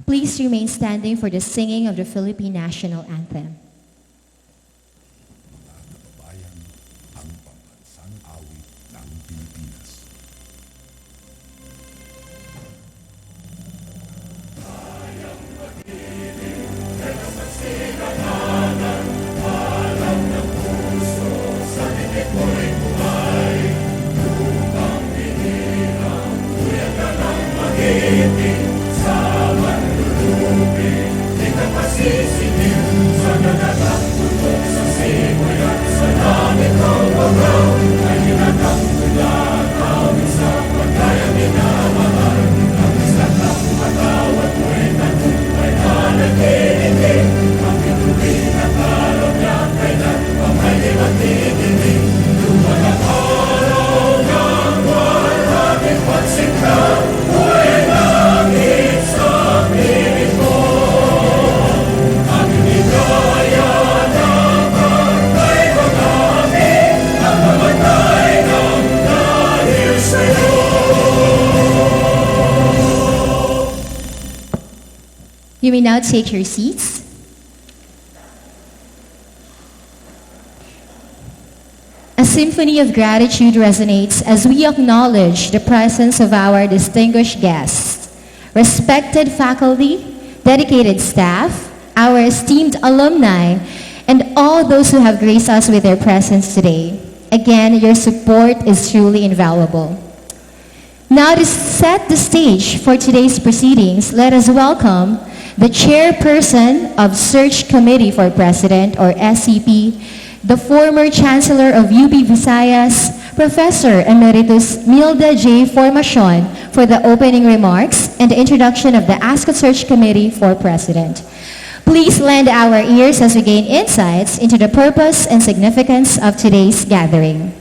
Please remain standing for the singing of the Philippine National Anthem. Mga kababayan, ang pambansang awit ng Pilipinas. You may now take your seats. A symphony of gratitude resonates as we acknowledge the presence of our distinguished guests, respected faculty, dedicated staff, our esteemed alumni, and all those who have graced us with their presence today. Again, your support is truly invaluable. Now, to set the stage for today's proceedings, let us welcome the Chairperson of Search Committee for President, or SCP, the former Chancellor of UP Visayas, Professor Emeritus Milda J. Formacion, for the opening remarks and the introduction of the ASCOT Search Committee for President. Please lend our ears as we gain insights into the purpose and significance of today's gathering.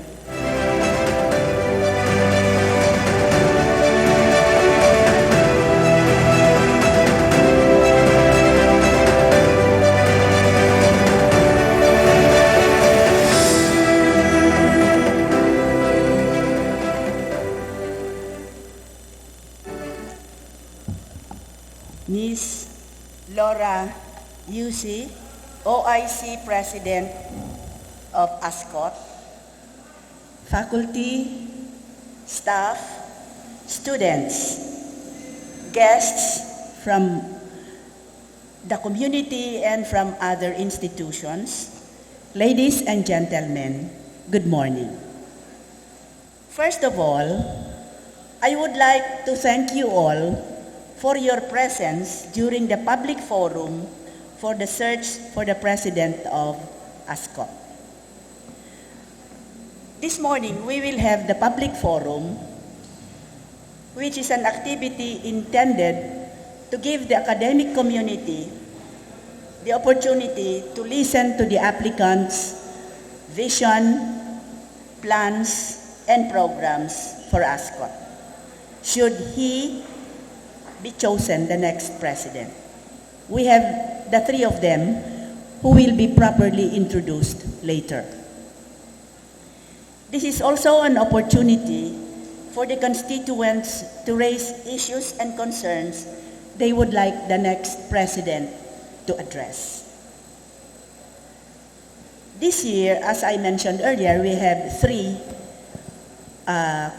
Ms. Laura UC, OIC President of ASCOT, faculty, staff, students, guests from the community and from other institutions, ladies and gentlemen, good morning. First of all, I would like to thank you all for your presence during the public forum for the search for the President of ASCOT. This morning, we will have the public forum, which is an activity intended to give the academic community the opportunity to listen to the applicant's vision, plans, and programs for ASCOT, should he be chosen the next president. We have the three of them who will be properly introduced later. This is also an opportunity for the constituents to raise issues and concerns they would like the next president to address. This year, as I mentioned earlier, we have three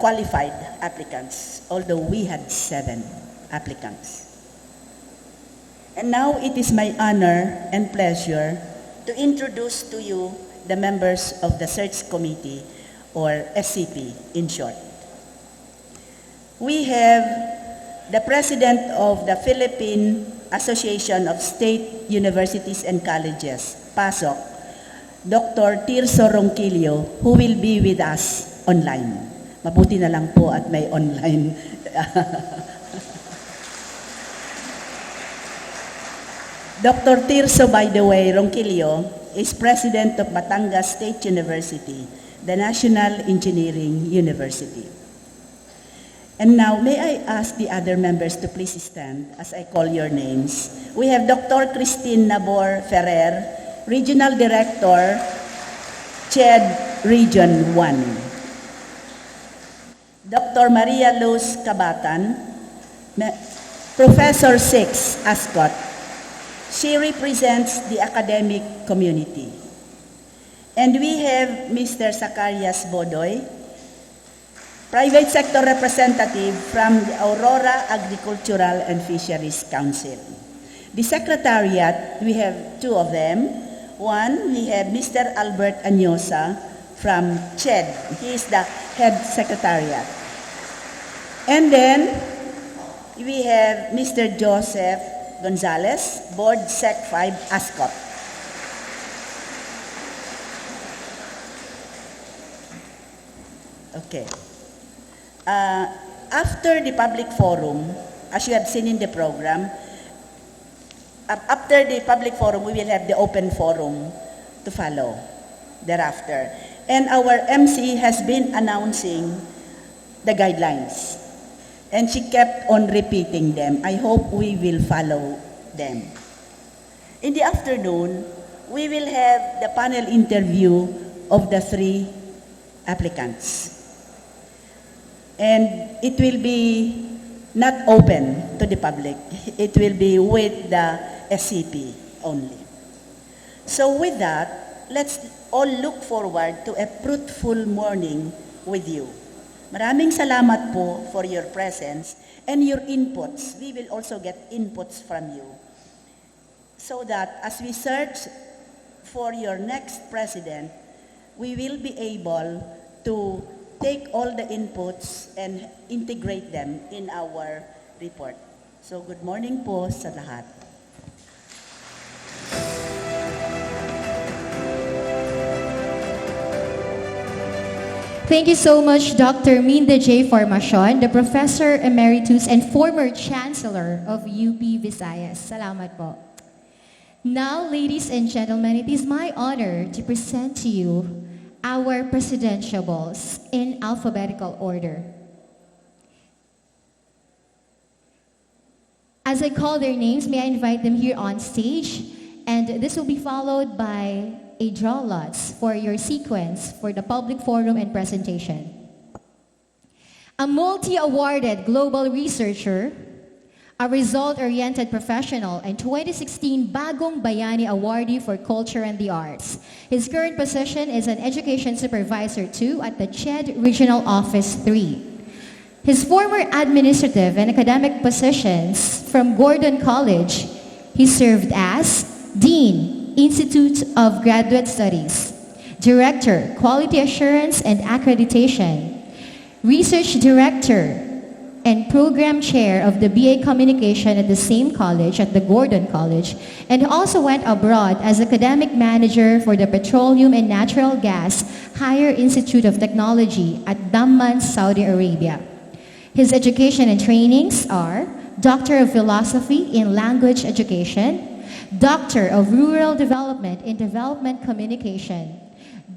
qualified applicants, although we had 7 applicants. And now it is my honor and pleasure to introduce to you the members of the Search Committee, or SCP in short. We have the President of the Philippine Association of State Universities and Colleges, PASOK, Dr. Tirso Ronquillo, who will be with us online. Mabuti na lang po at may online. Dr. Tirso, by the way, Ronquillo, is President of Batangas State University, the National Engineering University. And now, may I ask the other members to please stand as I call your names. We have Dr. Christine Nabor Ferrer, Regional Director, CHED Region 1. Dr. Maria Luz Cabatan, Professor 6, ASCOT. She represents the academic community. And we have Mr. Zacarias Bodoy, private sector representative from the Aurora Agricultural and Fisheries Council. The secretariat, we have two of them. One, we have Mr. Albert Anyosa from CHED. He is the head secretariat. And then, we have Mr. Joseph Gonzalez, Board Sec 5, ASCOT. Okay. After the public forum, as you have seen in the program, after the public forum, we will have the open forum to follow thereafter. And our MC has been announcing the guidelines. And she kept on repeating them. I hope we will follow them. In the afternoon, we will have the panel interview of the three applicants. And it will be not open to the public. It will be with the SCP only. So with that, let's all look forward to a fruitful morning with you. Maraming salamat po for your presence and your inputs. We will also get inputs from you. So that as we search for your next president, we will be able to take all the inputs and integrate them in our report. So good morning po sa lahat. Thank you so much, Dr. Minda J. Formacion, the Professor Emeritus and former Chancellor of UP Visayas. Salamat po. Now, ladies and gentlemen, it is my honor to present to you our presidentiables in alphabetical order. As I call their names, may I invite them here on stage, and this will be followed by a draw lots for your sequence for the public forum and presentation. A multi-awarded global researcher, a result-oriented professional, and 2016 Bagong Bayani Awardee for Culture and the Arts. His current position is an Education Supervisor 2 at the CHED Regional Office 3. His former administrative and academic positions from Gordon College, he served as Dean, Institute of Graduate Studies, Director, Quality Assurance and Accreditation, Research Director, and Program Chair of the BA Communication at the same college, at the Gordon College, and also went abroad as Academic Manager for the Petroleum and Natural Gas Higher Institute of Technology at Dammam, Saudi Arabia. His education and trainings are Doctor of Philosophy in Language Education, Doctor of Rural Development in Development Communication,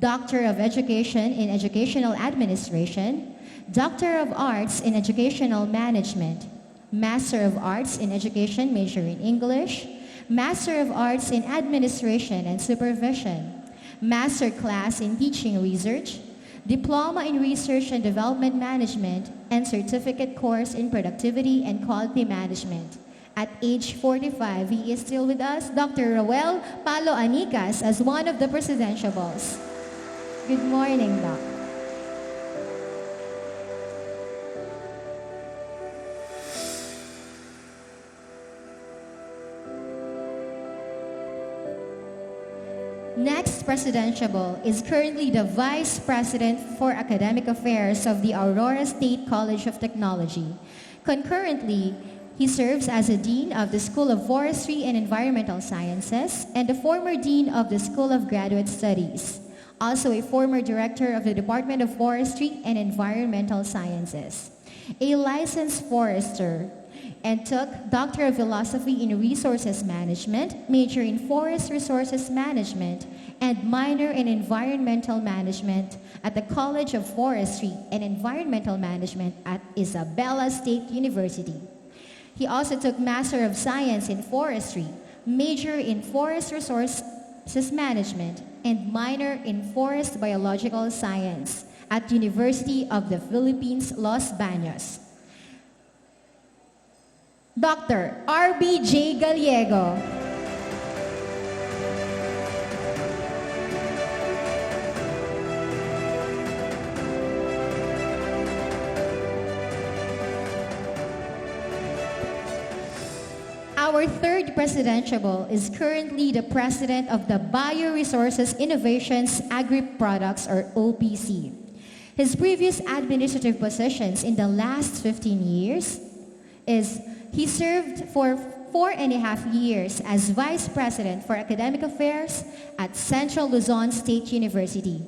Doctor of Education in Educational Administration, Doctor of Arts in Educational Management, Master of Arts in Education, major in English, Master of Arts in Administration and Supervision, Master Class in Teaching Research, Diploma in Research and Development Management, and Certificate Course in Productivity and Quality Management. At age 45, he is still with us, Dr. Roel Palo Anicas, as one of the presidentiables. Good morning, Doc. Next presidentiable is currently the Vice President for Academic Affairs of the Aurora State College of Technology. Concurrently, he serves as a Dean of the School of Forestry and Environmental Sciences and the former Dean of the School of Graduate Studies, also a former Director of the Department of Forestry and Environmental Sciences, a licensed forester, and took Doctor of Philosophy in Resources Management, major in Forest Resources Management, and minor in Environmental Management at the College of Forestry and Environmental Management at Isabela State University. He also took Master of Science in Forestry, major in Forest Resources Management, and minor in Forest Biological Science at University of the Philippines, Los Baños. Dr. R.B.J. Gallego. Our third presidentiable is currently the president of the Bioresources Innovations Agri-Products, or OPC. His previous administrative positions in the last 15 years is he served for 4.5 years as Vice President for Academic Affairs at Central Luzon State University.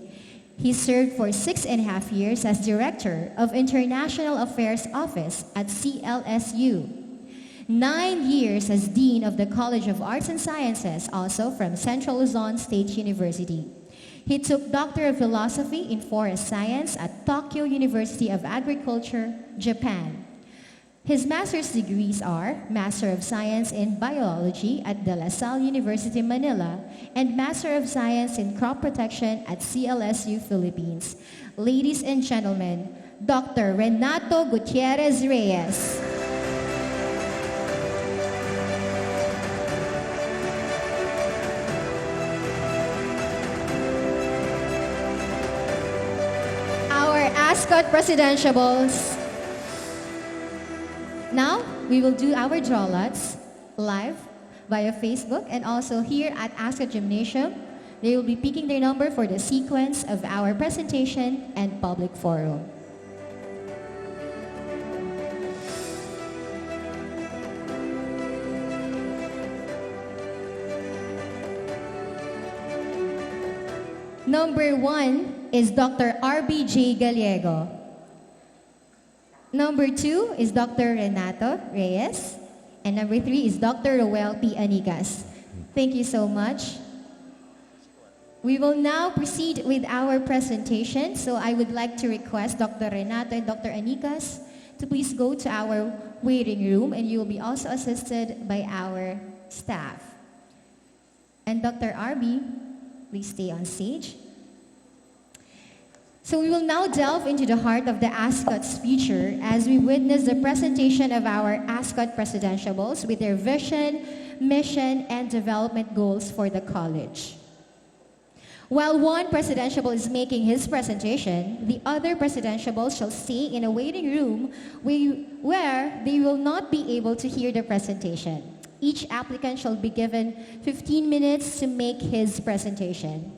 He served for 6.5 years as Director of International Affairs Office at CLSU. 9 years as Dean of the College of Arts and Sciences, also from Central Luzon State University. He took Doctor of Philosophy in Forest Science at Tokyo University of Agriculture, Japan. His master's degrees are Master of Science in Biology at De La Salle University, Manila, and Master of Science in Crop Protection at CLSU, Philippines. Ladies and gentlemen, Dr. Renato Gutierrez Reyes. ASCOT presidentiables. Now, we will do our draw lots live via Facebook and also here at ASCOT Gymnasium. They will be picking their number for the sequence of our presentation and public forum. Number 1 is Dr. R.B.J. Gallego. Number 2 is Dr. Renato Reyes. And number 3 is Dr. Roel P. Anigas. Thank you so much. We will now proceed with our presentation. So I would like to request Dr. Renato and Dr. Anigas to please go to our waiting room, and you will be also assisted by our staff. And Dr. R.B., please stay on stage. So we will now delve into the heart of the ASCOT's future as we witness the presentation of our ASCOT presidentiables with their vision, mission, and development goals for the college. While one presidentiable is making his presentation, the other presidentiables shall stay in a waiting room where they will not be able to hear the presentation. Each applicant shall be given 15 minutes to make his presentation.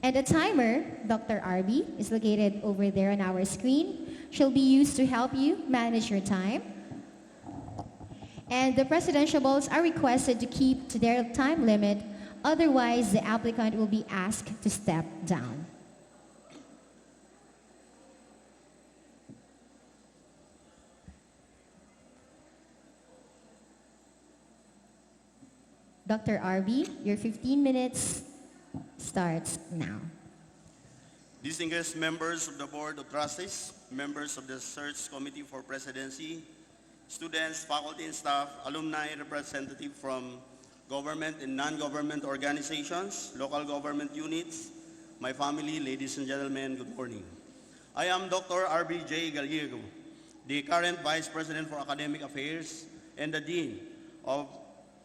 And a timer, Dr. RB, is located over there on our screen, shall be used to help you manage your time. And the presidentiables are requested to keep to their time limit, otherwise the applicant will be asked to step down. Dr. RB, your 15 minutes starts now. Distinguished members of the Board of Trustees, members of the Search Committee for Presidency, students, faculty and staff, alumni, representative from government and non-government organizations, local government units, my family, ladies and gentlemen, good morning. I am Dr. R.B.J. Gallego, the current Vice President for Academic Affairs and the Dean of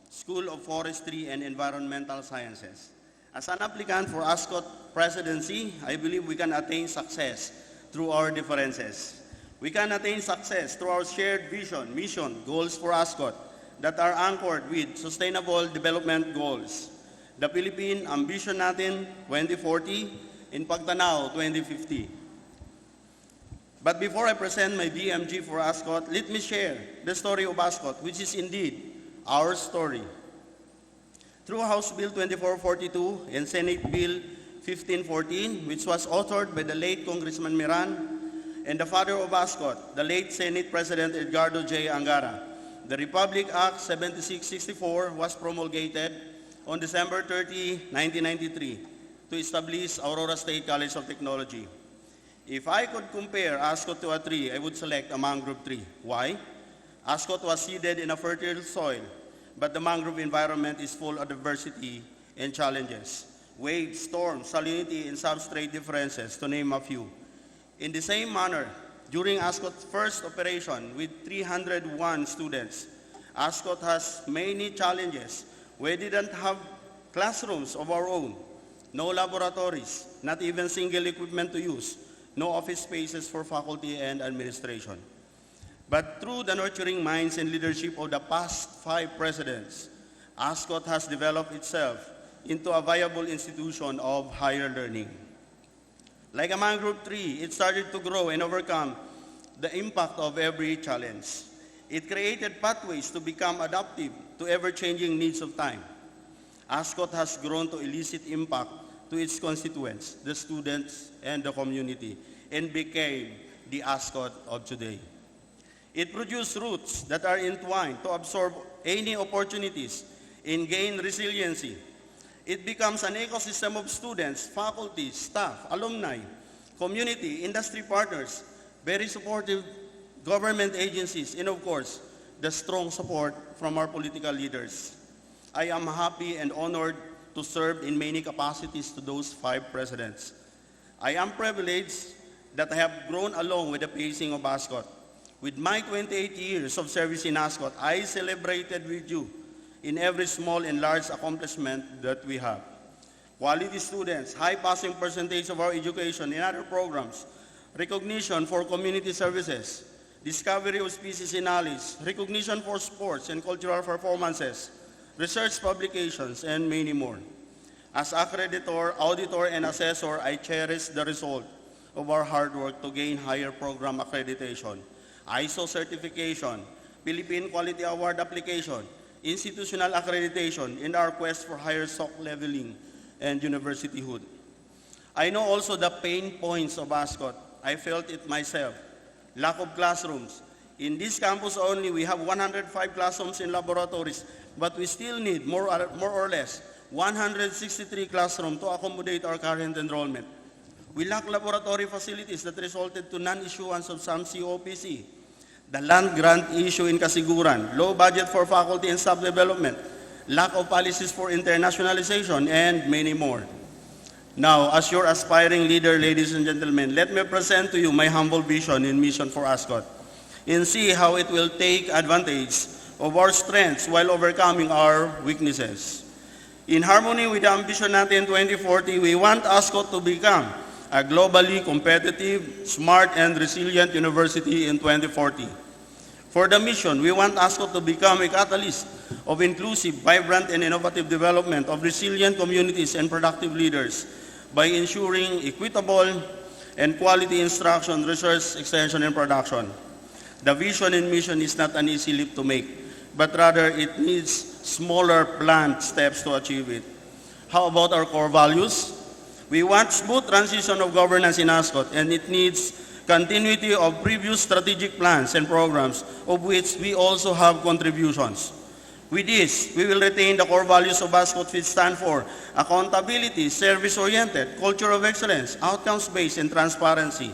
School of Forestry and Environmental Sciences. As an applicant for ASCOT presidency, I believe we can attain success through our differences. We can attain success through our shared vision, mission, goals for ASCOT that are anchored with Sustainable Development Goals. The Philippine Ambition natin 2040 in Pagtanaw 2050. But before I present my BMG for ASCOT, let me share the story of ASCOT, which is indeed our story. Through House Bill 2442 and Senate Bill 1514, which was authored by the late Congressman Miran and the father of ASCOT, the late Senate President Edgardo J. Angara, the Republic Act 7664 was promulgated on December 30, 1993 to establish Aurora State College of Technology. If I could compare ASCOT to a tree, I would select a mangrove tree. Why? ASCOT was seeded in a fertile soil, but the mangrove environment is full of diversity and challenges. Waves, storms, salinity, and substrate differences, to name a few. In the same manner, during ASCOT's first operation with 301 students, ASCOT has many challenges. We didn't have classrooms of our own, no laboratories, not even single equipment to use, no office spaces for faculty and administration. But through the nurturing minds and leadership of the past 5 presidents, ASCOT has developed itself into a viable institution of higher learning. Like a mangrove tree, it started to grow and overcome the impact of every challenge. It created pathways to become adaptive to ever-changing needs of time. ASCOT has grown to elicit impact to its constituents, the students, and the community, and became the ASCOT of today. It produced roots that are entwined to absorb any opportunities and gain resiliency. It becomes an ecosystem of students, faculty, staff, alumni, community, industry partners, very supportive government agencies, and of course, the strong support from our political leaders. I am happy and honored to serve in many capacities to those 5 presidents. I am privileged that I have grown along with the pacing of ASCOT. With my 28 years of service in ASCOT, I celebrated with you in every small and large accomplishment that we have. Quality students, high passing percentage of our education and other programs, recognition for community services, discovery of species and knowledge, recognition for sports and cultural performances, research publications, and many more. As accreditor, auditor, and assessor, I cherish the result of our hard work to gain higher program accreditation, ISO certification, Philippine Quality Award application, institutional accreditation, and our quest for higher SOC leveling and universityhood. I know also the pain points of ASCOT. I felt it myself. Lack of classrooms. In this campus only, we have 105 classrooms and laboratories, but we still need more or less 163 classrooms to accommodate our current enrollment. We lack laboratory facilities that resulted to non-issuance of some COPC. The land grant issue in Kasiguran, low budget for faculty and staff development, lack of policies for internationalization, and many more. Now, as your aspiring leader, ladies and gentlemen, let me present to you my humble vision and mission for ASCOT and see how it will take advantage of our strengths while overcoming our weaknesses. In harmony with the ambition natin 2040, we want ASCOT to become a globally competitive, smart, and resilient university in 2040. For the mission, we want ASCOT to become a catalyst of inclusive, vibrant, and innovative development of resilient communities and productive leaders by ensuring equitable and quality instruction, research, extension, and production. The vision and mission is not an easy leap to make, but rather it needs smaller planned steps to achieve it. How about our core values? We want smooth transition of governance in ASCOT, and it needs continuity of previous strategic plans and programs, of which we also have contributions. With this, we will retain the core values of ASCOT, which stand for accountability, service-oriented, culture of excellence, outcomes-based, and transparency.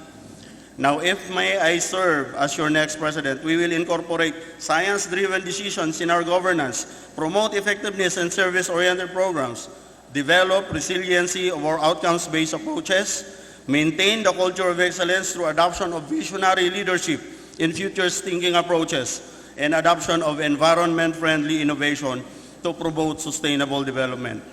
Now, if may I serve as your next president, we will incorporate science-driven decisions in our governance, promote effectiveness and service-oriented programs, develop resiliency of our outcomes-based approaches, maintain the culture of excellence through adoption of visionary leadership in futures-thinking approaches, and adoption of environment-friendly innovation to promote sustainable development.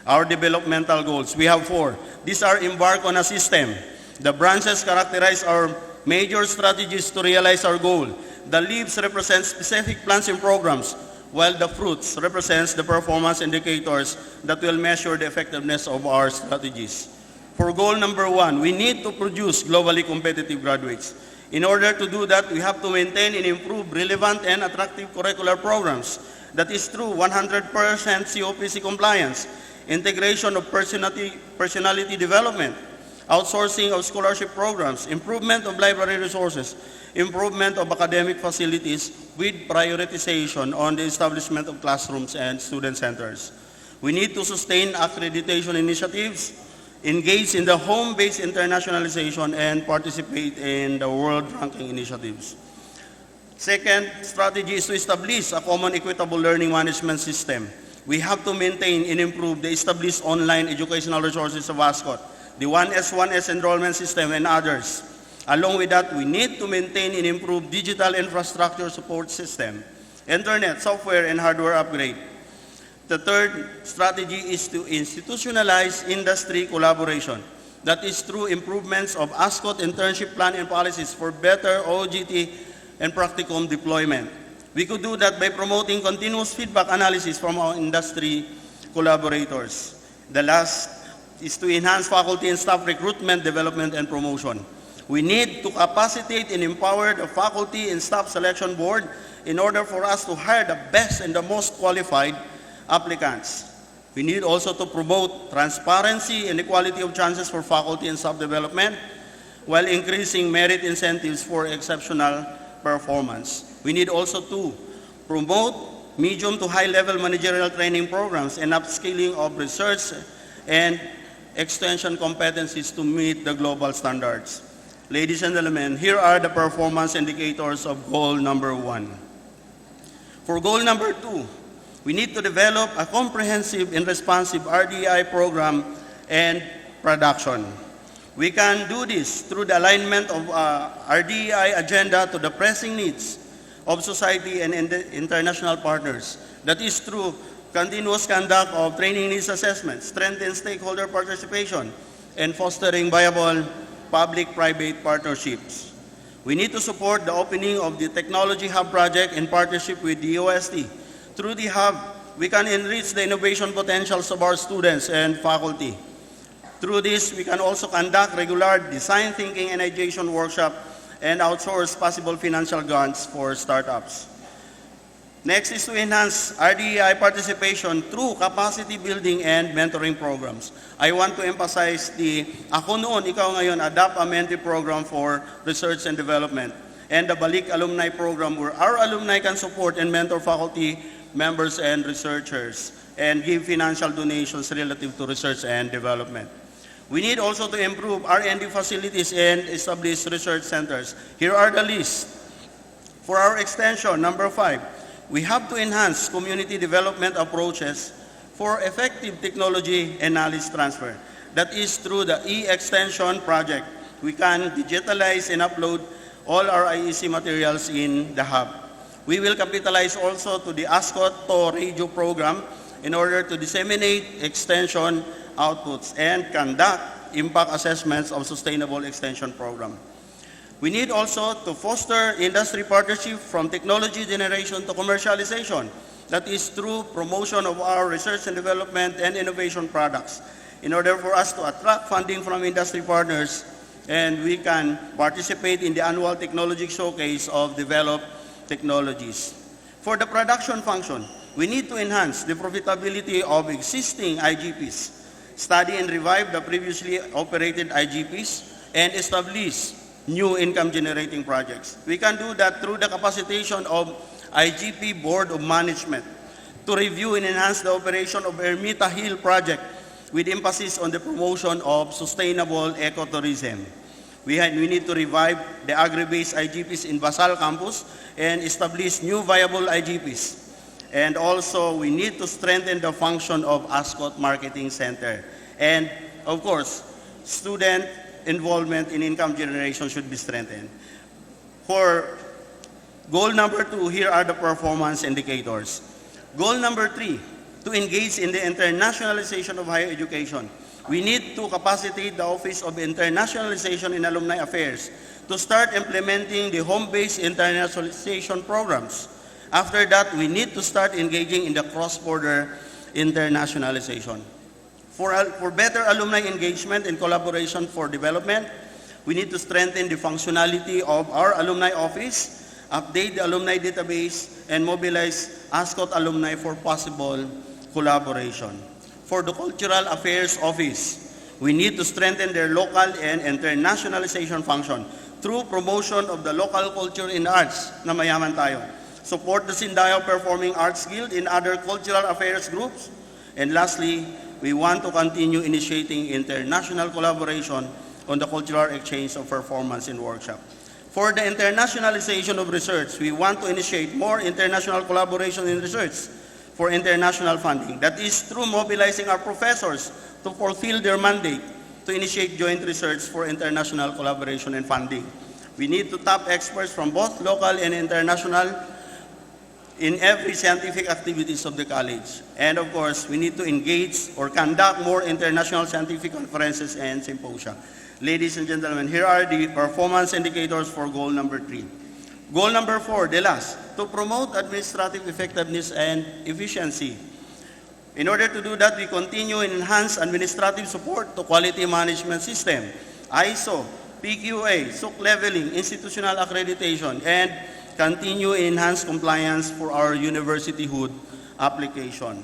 Our developmental goals, we have 4. These are embark on a system. The branches characterize our major strategies to realize our goal. The leaves represent specific plans and programs, while the fruits represents the performance indicators that will measure the effectiveness of our strategies. For goal number 1, we need to produce globally competitive graduates. In order to do that, we have to maintain and improve relevant and attractive curricular programs. That is through 100% COPC compliance, integration of personality development, outsourcing of scholarship programs, improvement of library resources, improvement of academic facilities with prioritization on the establishment of classrooms and student centers. We need to sustain accreditation initiatives, engage in the home-based internationalization, and participate in the world ranking initiatives. Second strategy is to establish a common equitable learning management system. We have to maintain and improve the established online educational resources of ASCOT, the 1S enrollment system, and others. Along with that, we need to maintain and improve digital infrastructure support system internet, software, and hardware upgrade. The third strategy is to institutionalize industry collaboration. That is through improvements of ASCOT internship plan and policies for better OGT and practicum deployment. We could do that by promoting continuous feedback analysis from our industry collaborators. The last is to enhance faculty and staff recruitment, development, and promotion. We need to capacitate and empower the faculty and staff selection board in order for us to hire the best and the most qualified applicants. We need also to promote transparency and equality of chances for faculty and staff development while increasing merit incentives for exceptional performance. We need also to promote medium to high-level managerial training programs and upskilling of research and extension competencies to meet the global standards. Ladies and gentlemen, here are the performance indicators of goal number 1. For goal number 2, we need to develop a comprehensive and responsive RDI program and production. We can do this through the alignment of RDI agenda to the pressing needs of society and international partners. That is through continuous conduct of training needs assessment, strengthen stakeholder participation, and fostering viable public-private partnerships. We need to support the opening of the Technology Hub project in partnership with the OST. Through the Hub, we can enrich the innovation potentials of our students and faculty. Through this, we can also conduct regular design thinking and ideation workshop and outsource possible financial grants for startups. Next is to enhance RDI participation through capacity building and mentoring programs. I want to emphasize the Ako Noon, Ikaw Ngayon, Adapt a Mentee program for research and development, and the Balik Alumni program where our alumni can support and mentor faculty members and researchers and give financial donations relative to research and development. We need also to improve R&D facilities and establish research centers. Here are the lists. For our extension, number 5, we have to enhance community development approaches for effective technology and knowledge transfer. That is through the e-extension project. We can digitalize and upload all our IEC materials in the hub. We will capitalize also to the ASCOT to radio program in order to disseminate extension outputs and conduct impact assessments of sustainable extension program. We need also to foster industry partnership from technology generation to commercialization. That is through promotion of our research and development and innovation products in order for us to attract funding from industry partners, and we can participate in the annual technology showcase of developed technologies. For the production function, we need to enhance the profitability of existing IGPs, study and revive the previously operated IGPs, and establish new income-generating projects. We can do that through the capacitation of IGP Board of Management to review and enhance the operation of Ermita Hill project with emphasis on the promotion of sustainable ecotourism. We need to revive the agri-based IGPs in Basal campus and establish new viable IGPs. And also, we need to strengthen the function of ASCOT Marketing Center. And, of course, student involvement in income generation should be strengthened. For goal number 2, here are the performance indicators. Goal number 3, to engage in the internationalization of higher education. We need to capacitate the Office of Internationalization in Alumni Affairs to start implementing the home-based internationalization programs. After that, we need to start engaging in the cross-border internationalization. For better alumni engagement and collaboration for development, we need to strengthen the functionality of our alumni office, update the alumni database, and mobilize ASCOT alumni for possible collaboration. For the Cultural Affairs Office, we need to strengthen their local and internationalization function through promotion of the local culture in arts na mayaman tayo. Support the Sindayo Performing Arts Guild in other cultural affairs groups. And lastly, we want to continue initiating international collaboration on the cultural exchange of performance in workshop. For the internationalization of research, we want to initiate more international collaboration in research for international funding. That is through mobilizing our professors to fulfill their mandate to initiate joint research for international collaboration and funding. We need to tap experts from both local and international in every scientific activities of the college. And of course, we need to engage or conduct more international scientific conferences and symposia. Ladies and gentlemen, here are the performance indicators for goal number 3. Goal number 4, the last, to promote administrative effectiveness and efficiency. In order to do that, we continue and enhance administrative support to quality management system, ISO, PQA, SOC leveling, institutional accreditation, and continue enhance compliance for our universityhood application.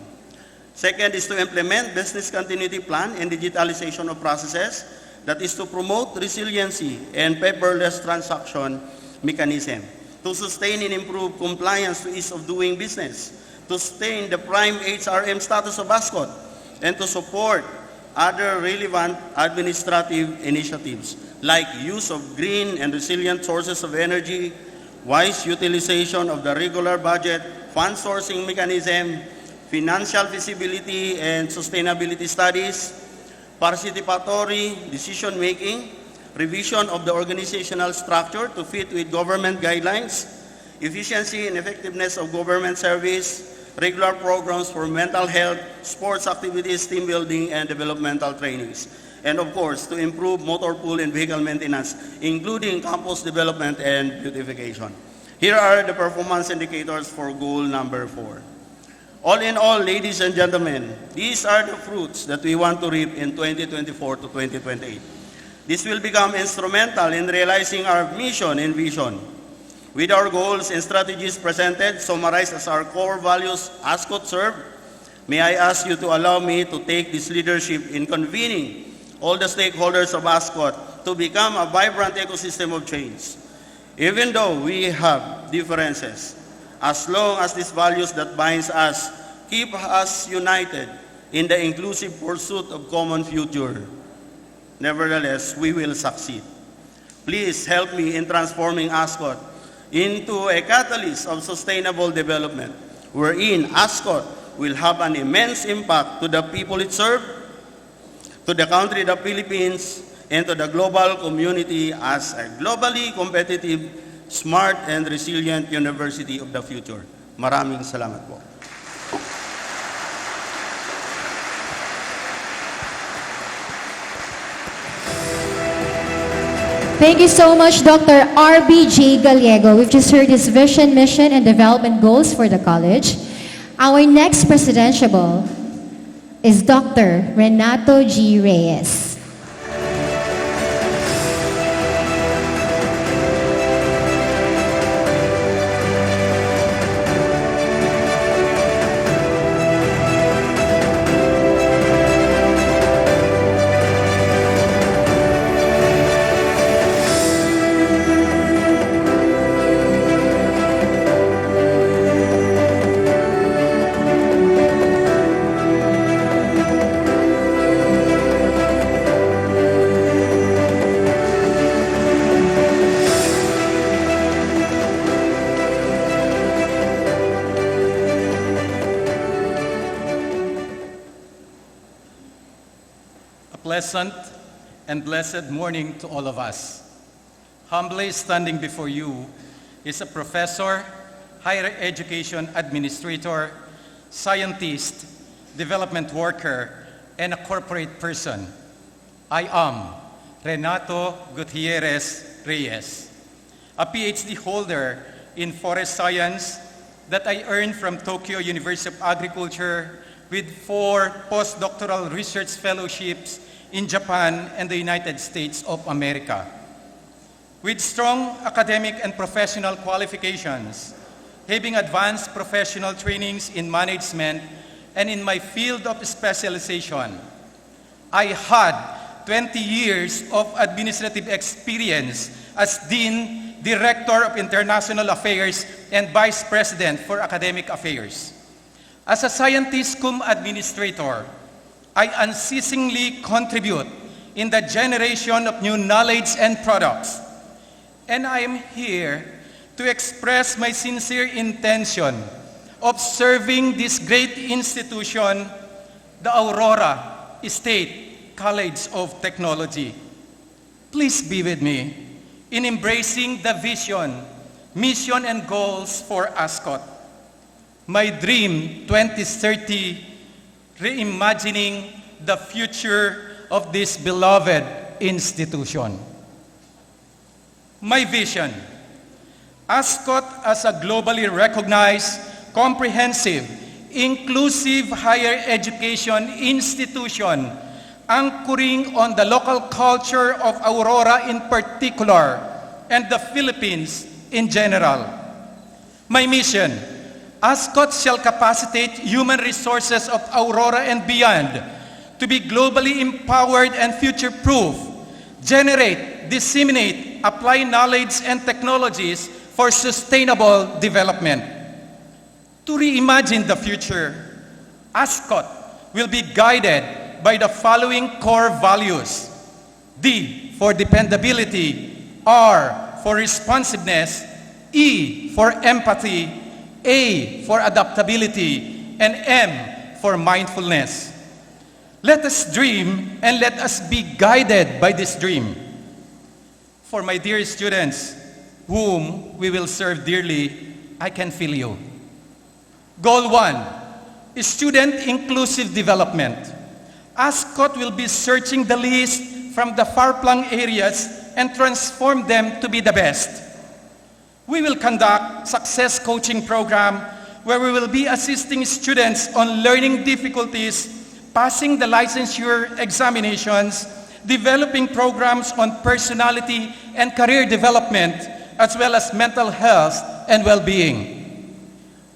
Second is to implement business continuity plan and digitalization of processes, that is to promote resiliency and paperless transaction mechanism, to sustain and improve compliance to ease of doing business, to sustain the prime HRM status of ASCOT, and to support other relevant administrative initiatives like use of green and resilient sources of energy, wise utilization of the regular budget, fund sourcing mechanism, financial feasibility and sustainability studies, participatory decision-making, revision of the organizational structure to fit with government guidelines, efficiency and effectiveness of government service, regular programs for mental health, sports activities, team building, and developmental trainings. And of course, to improve motor pool and vehicle maintenance, including campus development and beautification. Here are the performance indicators for goal number 4. All in all, ladies and gentlemen, these are the fruits that we want to reap in 2024 to 2028. This will become instrumental in realizing our mission and vision. With our goals and strategies presented, summarized as our core values, ASCOT serve, may I ask you to allow me to take this leadership in convening all the stakeholders of ASCOT to become a vibrant ecosystem of change. Even though we have differences, as long as these values that binds us keep us united in the inclusive pursuit of common future, nevertheless, we will succeed. Please help me in transforming ASCOT into a catalyst of sustainable development, wherein ASCOT will have an immense impact to the people it serves, to the country, the Philippines, and to the global community as a globally competitive, smart, and resilient university of the future. Maraming salamat po. Thank you so much, Dr. R.B.J. Gallego. We've just heard his vision, mission, and development goals for the college. Our next presidentiable is Dr. Renato G. Reyes. Pleasant and blessed morning to all of us. Humbly standing before you is a professor, higher education administrator, scientist, development worker, and a corporate person. I am Renato Gutierrez Reyes, a PhD holder in forest science that I earned from Tokyo University of Agriculture with 4 postdoctoral research fellowships in Japan and the United States of America. With strong academic and professional qualifications, having advanced professional trainings in management and in my field of specialization, I had 20 years of administrative experience as Dean, Director of International Affairs, and Vice President for Academic Affairs. As a scientist cum administrator, I unceasingly contribute in the generation of new knowledge and products. And I am here to express my sincere intention of serving this great institution, the Aurora State College of Technology. Please be with me in embracing the vision, mission, and goals for ASCOT. My Dream 2030, reimagining the future of this beloved institution. My vision, ASCOT as a globally recognized, comprehensive, inclusive higher education institution anchoring on the local culture of Aurora in particular and the Philippines in general. My mission, ASCOT shall capacitate human resources of Aurora and beyond to be globally empowered and future-proof, generate, disseminate, apply knowledge and technologies for sustainable development. To reimagine the future, ASCOT will be guided by the following core values: D for dependability, R for responsiveness, E for empathy, A for adaptability, and M for mindfulness. Let us dream and let us be guided by this dream. For my dear students, whom we will serve dearly, I can feel you. Goal 1 is student inclusive development. ASCOT will be searching the list from the far-flung areas and transform them to be the best. We will conduct success coaching program where we will be assisting students on learning difficulties, passing the licensure examinations, developing programs on personality and career development, as well as mental health and well-being.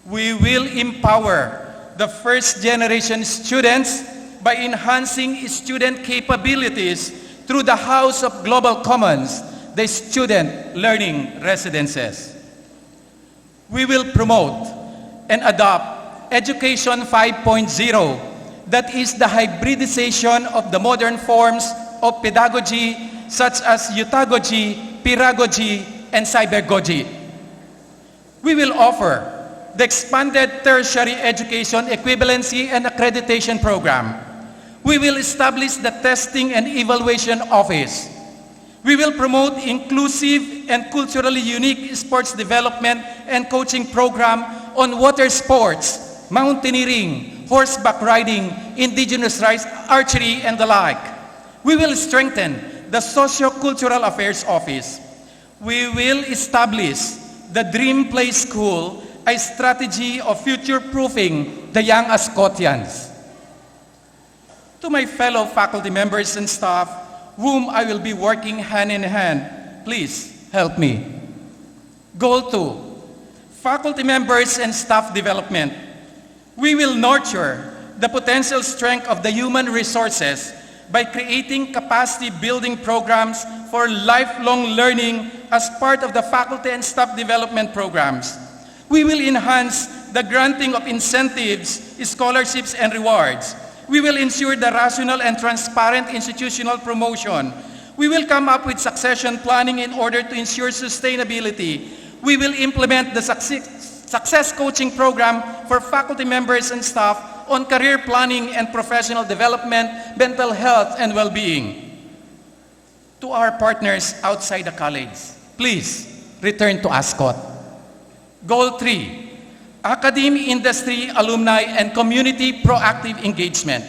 We will empower the first-generation students by enhancing student capabilities through the House of Global Commons, the Student Learning Residences. We will promote and adopt Education 5.0, that is the hybridization of the modern forms of pedagogy such as utagogy, pedagogy, and cybergogy. We will offer the expanded tertiary education equivalency and accreditation program. We will establish the testing and evaluation office. We will promote inclusive and culturally unique sports development and coaching program on water sports, mountaineering, horseback riding, indigenous rights, archery, and the like. We will strengthen the Socio-Cultural Affairs Office. We will establish the Dream Play School, a strategy of future-proofing the young ASCOTians. To my fellow faculty members and staff, whom I will be working hand in hand, please help me. Goal 2, faculty members and staff development. We will nurture the potential strength of the human resources by creating capacity-building programs for lifelong learning as part of the faculty and staff development programs. We will enhance the granting of incentives, scholarships, and rewards. We will ensure the rational and transparent institutional promotion. We will come up with succession planning in order to ensure sustainability. We will implement the success coaching program for faculty members and staff on career planning and professional development, mental health, and well-being. To our partners outside the college, please return to ASCOT. Goal 3, academe, industry, alumni, and community proactive engagement.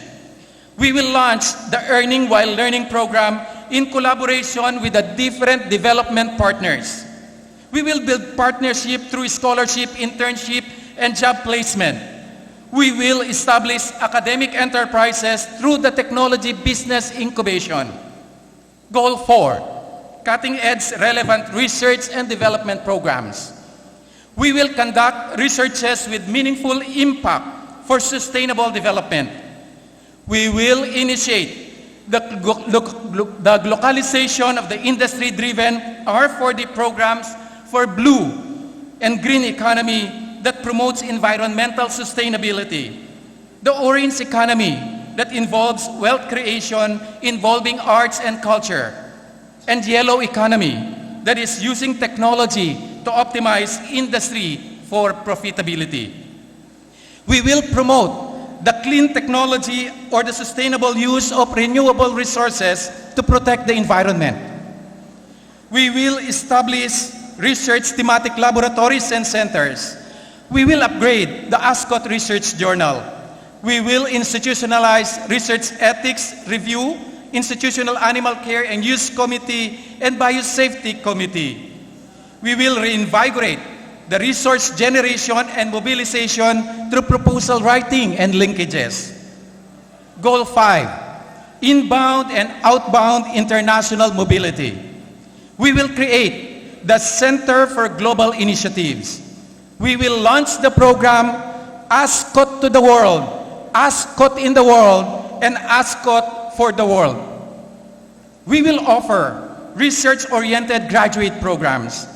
We will launch the Earning While Learning program in collaboration with the different development partners. We will build partnership through scholarship, internship, and job placement. We will establish academic enterprises through the technology business incubation. Goal 4, cutting-edge relevant research and development programs. We will conduct researches with meaningful impact for sustainable development. We will initiate the localization of the industry-driven R4D programs for blue and green economy that promotes environmental sustainability, the orange economy that involves wealth creation involving arts and culture, and yellow economy that is using technology to optimize industry for profitability. We will promote the clean technology or the sustainable use of renewable resources to protect the environment. We will establish research thematic laboratories and centers. We will upgrade the ASCOT Research Journal. We will institutionalize research ethics review, institutional animal care and use committee, and biosafety committee. We will reinvigorate the resource generation and mobilization through proposal writing and linkages. Goal 5, inbound and outbound international mobility. We will create the Center for Global Initiatives. We will launch the program ASCOT to the World, ASCOT in the World, and ASCOT for the World. We will offer research-oriented graduate programs.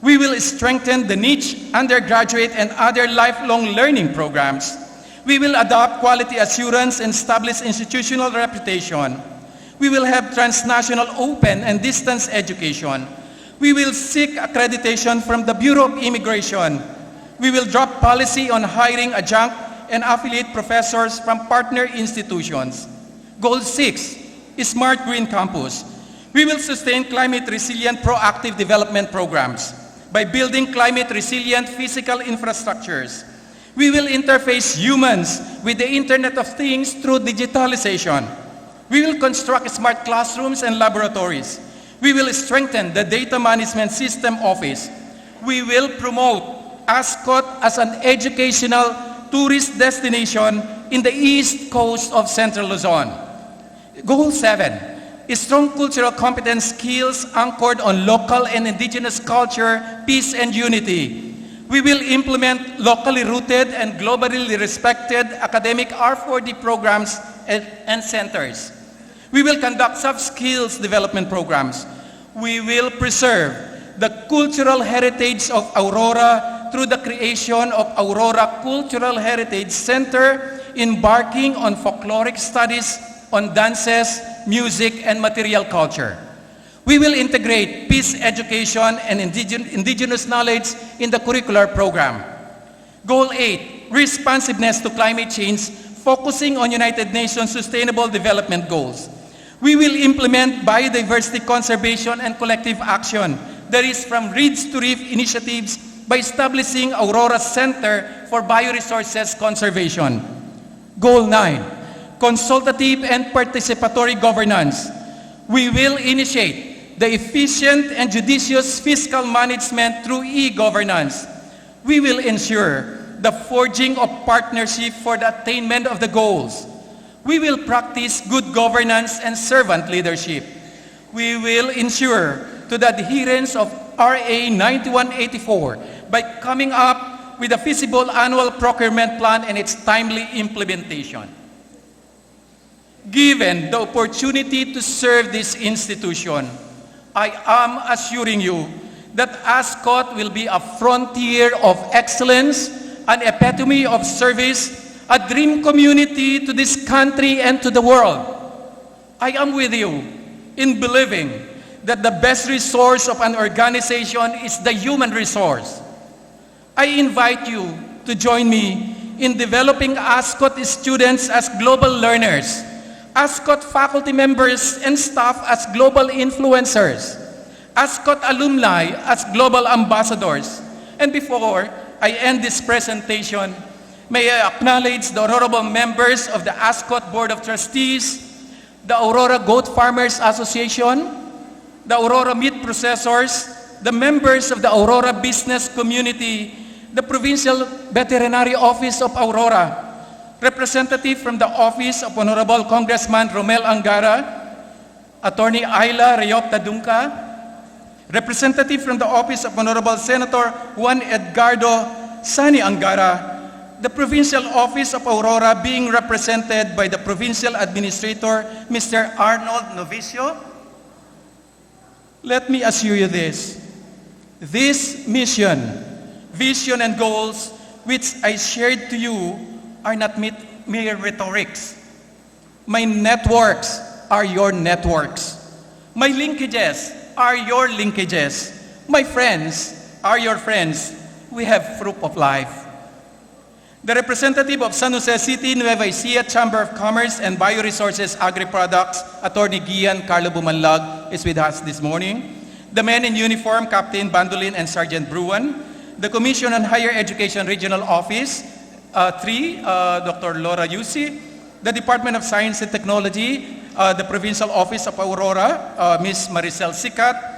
We will strengthen the niche undergraduate and other lifelong learning programs. We will adopt quality assurance and establish institutional reputation. We will have transnational open and distance education. We will seek accreditation from the Bureau of Immigration. We will drop policy on hiring adjunct and affiliate professors from partner institutions. Goal 6, Smart Green Campus. We will sustain climate-resilient proactive development programs by building climate-resilient physical infrastructures. We will interface humans with the Internet of Things through digitalization. We will construct smart classrooms and laboratories. We will strengthen the Data Management System Office. We will promote ASCOT as an educational tourist destination in the east coast of Central Luzon. Goal 7, strong cultural competence skills anchored on local and indigenous culture, peace, and unity. We will implement locally rooted and globally respected academic R4D programs and centers. We will conduct soft skills development programs. We will preserve the cultural heritage of Aurora through the creation of Aurora Cultural Heritage Center, embarking on folkloric studies on dances, music, and material culture. We will integrate peace education and indigenous knowledge in the curricular program. Goal 8, responsiveness to climate change, focusing on United Nations Sustainable Development Goals. We will implement biodiversity conservation and collective action, that is from Reeds to Reef initiatives, by establishing Aurora Center for Bioresources Conservation. Goal 9, consultative and participatory governance. We will initiate the efficient and judicious fiscal management through e-governance. We will ensure the forging of partnership for the attainment of the goals. We will practice good governance and servant leadership. We will ensure to the adherence of RA 9184 by coming up with a feasible annual procurement plan and its timely implementation. Given the opportunity to serve this institution, I am assuring you that ASCOT will be a frontier of excellence, an epitome of service, a dream community to this country and to the world. I am with you in believing that the best resource of an organization is the human resource. I invite you to join me in developing ASCOT students as global learners, ASCOT faculty members and staff as global influencers, ASCOT alumni as global ambassadors. And before I end this presentation, may I acknowledge the honorable members of the ASCOT Board of Trustees, the Aurora Goat Farmers Association, the Aurora Meat Processors, the members of the Aurora Business Community, the Provincial Veterinary Office of Aurora, representative from the Office of Honorable Congressman Romel Angara, Attorney Ayla Reyopta Dunca, representative from the Office of Honorable Senator Juan Edgardo Sani Angara, the Provincial Office of Aurora being represented by the Provincial Administrator, Mr. Arnold Novicio. Let me assure you this mission, vision, and goals which I shared to you are not mere rhetorics. My networks are your networks. My linkages are your linkages. My friends are your friends. We have fruit of life. The representative of San Jose City, Nueva Ecija Chamber of Commerce and Bioresources Agri-Products, Attorney Gian Carlo Bumanlag, is with us this morning. The men in uniform, Captain Bandolin and Sergeant Bruan. the Commission on Higher Education Regional Office, 3, Dr. Laura Yusi, the Department of Science and Technology, the Provincial Office of Aurora, Ms. Maricel Sicat,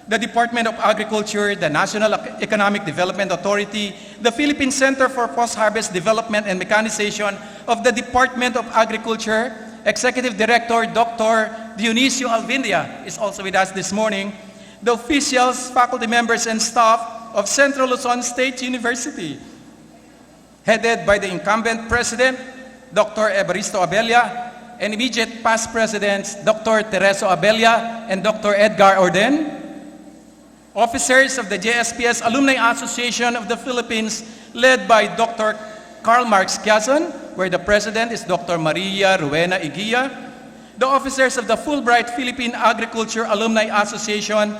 the Department of Agriculture, the National Economic Development Authority, the Philippine Center for Post-Harvest Development and Mechanization of the Department of Agriculture, Executive Director Dr. Dionisio Alvindia is also with us this morning, the officials, faculty members, and staff of Central Luzon State University, headed by the incumbent president, Dr. Evaristo Abella, and immediate past presidents, Dr. Tereso Abella and Dr. Edgar Orden, officers of the JSPS Alumni Association of the Philippines, led by Dr. Karl Marx Quezon, where the president is Dr. Maria Ruena Iguia, the officers of the Fulbright Philippine Agriculture Alumni Association,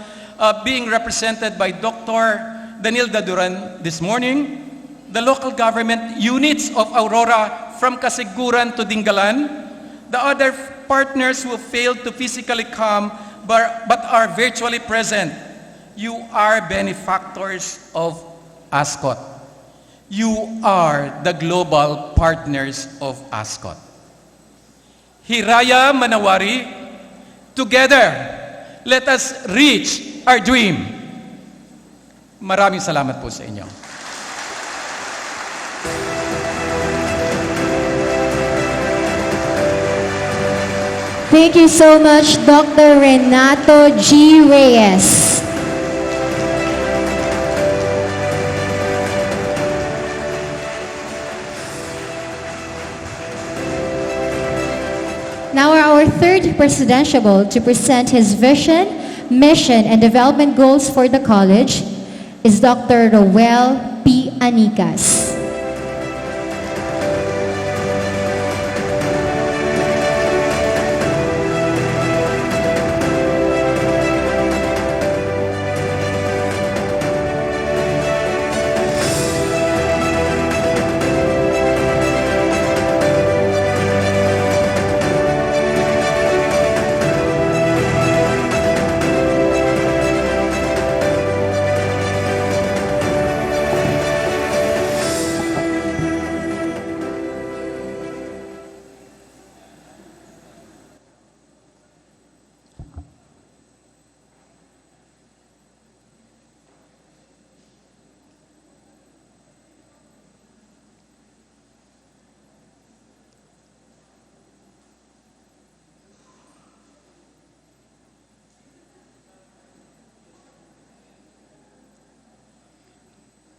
being represented by Dr. Danilda Duran this morning, the local government units of Aurora from Kasiguran to Dingalan, the other partners who failed to physically come but are virtually present. You are benefactors of ASCOT. You are the global partners of ASCOT. Hiraya Manawari, together, let us reach our dream. Maraming salamat po sa inyo. Thank you so much, Dr. Renato G. Reyes. Now our third presidentiable to present his vision, mission, and development goals for the college is Dr. Roel P. Anicas.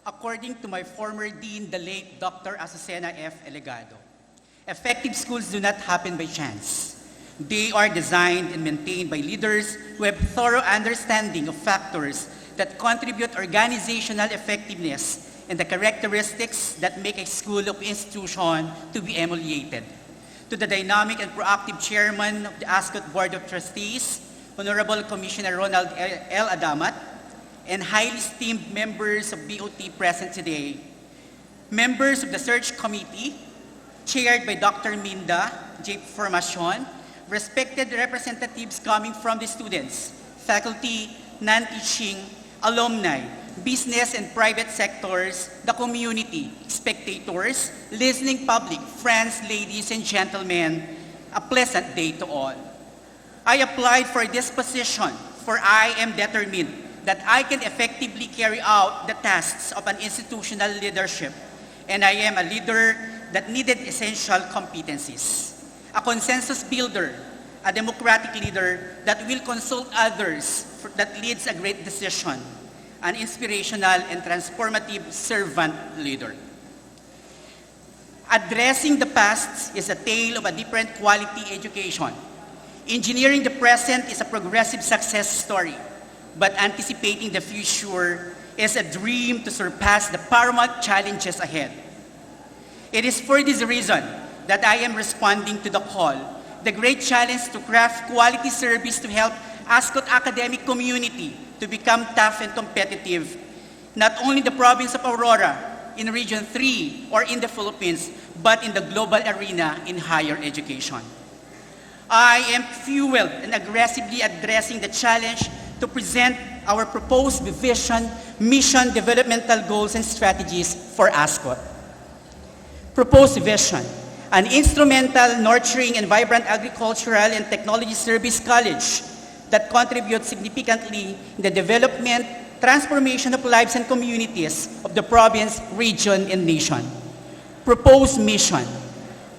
According to my former dean, the late Dr. Azucena F. Elegado, effective schools do not happen by chance. They are designed and maintained by leaders who have thorough understanding of factors that contribute organizational effectiveness and the characteristics that make a school of institution to be emulated. To the dynamic and proactive chairman of the ASCOT Board of Trustees, Honorable Commissioner Ronald L. Adamat, and highly esteemed members of BOT present today, members of the Search Committee, chaired by Dr. Minda J. Formacion, respected representatives coming from the students, faculty, non-teaching, alumni, business and private sectors, the community, spectators, listening public, friends, ladies, and gentlemen, a pleasant day to all. I applied for this position, for I am determined that I can effectively carry out the tasks of an institutional leadership, and I am a leader that needed essential competencies. A consensus builder, a democratic leader that will consult others that leads a great decision, an inspirational and transformative servant leader. Addressing the past is a tale of a different quality education. Engineering the present is a progressive success story, but anticipating the future is a dream to surpass the paramount challenges ahead. It is for this reason that I am responding to the call, the great challenge to craft quality service to help ASCOT academic community to become tough and competitive, not only in the province of Aurora, in Region 3, or in the Philippines, but in the global arena in higher education. I am fueled and aggressively addressing the challenge to present our proposed vision, mission, developmental goals, and strategies for ASCOT. Proposed vision: an instrumental, nurturing, and vibrant agricultural and technology service college that contributes significantly in the development, transformation of lives and communities of the province, region, and nation. Proposed mission: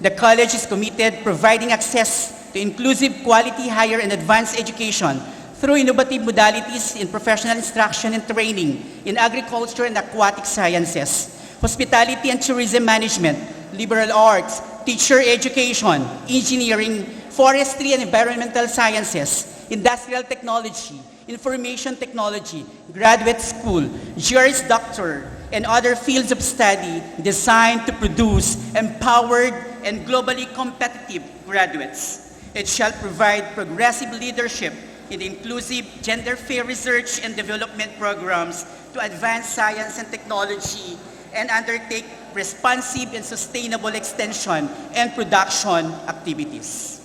the college is committed providing access to inclusive, quality, higher, and advanced education through innovative modalities in professional instruction and training in agriculture and aquatic sciences, hospitality and tourism management, liberal arts, teacher education, engineering, forestry and environmental sciences, industrial technology, information technology, graduate school, Juris Doctor, and other fields of study designed to produce empowered and globally competitive graduates. It shall provide progressive leadership in inclusive, gender-fair research and development programs to advance science and technology and undertake responsive and sustainable extension and production activities.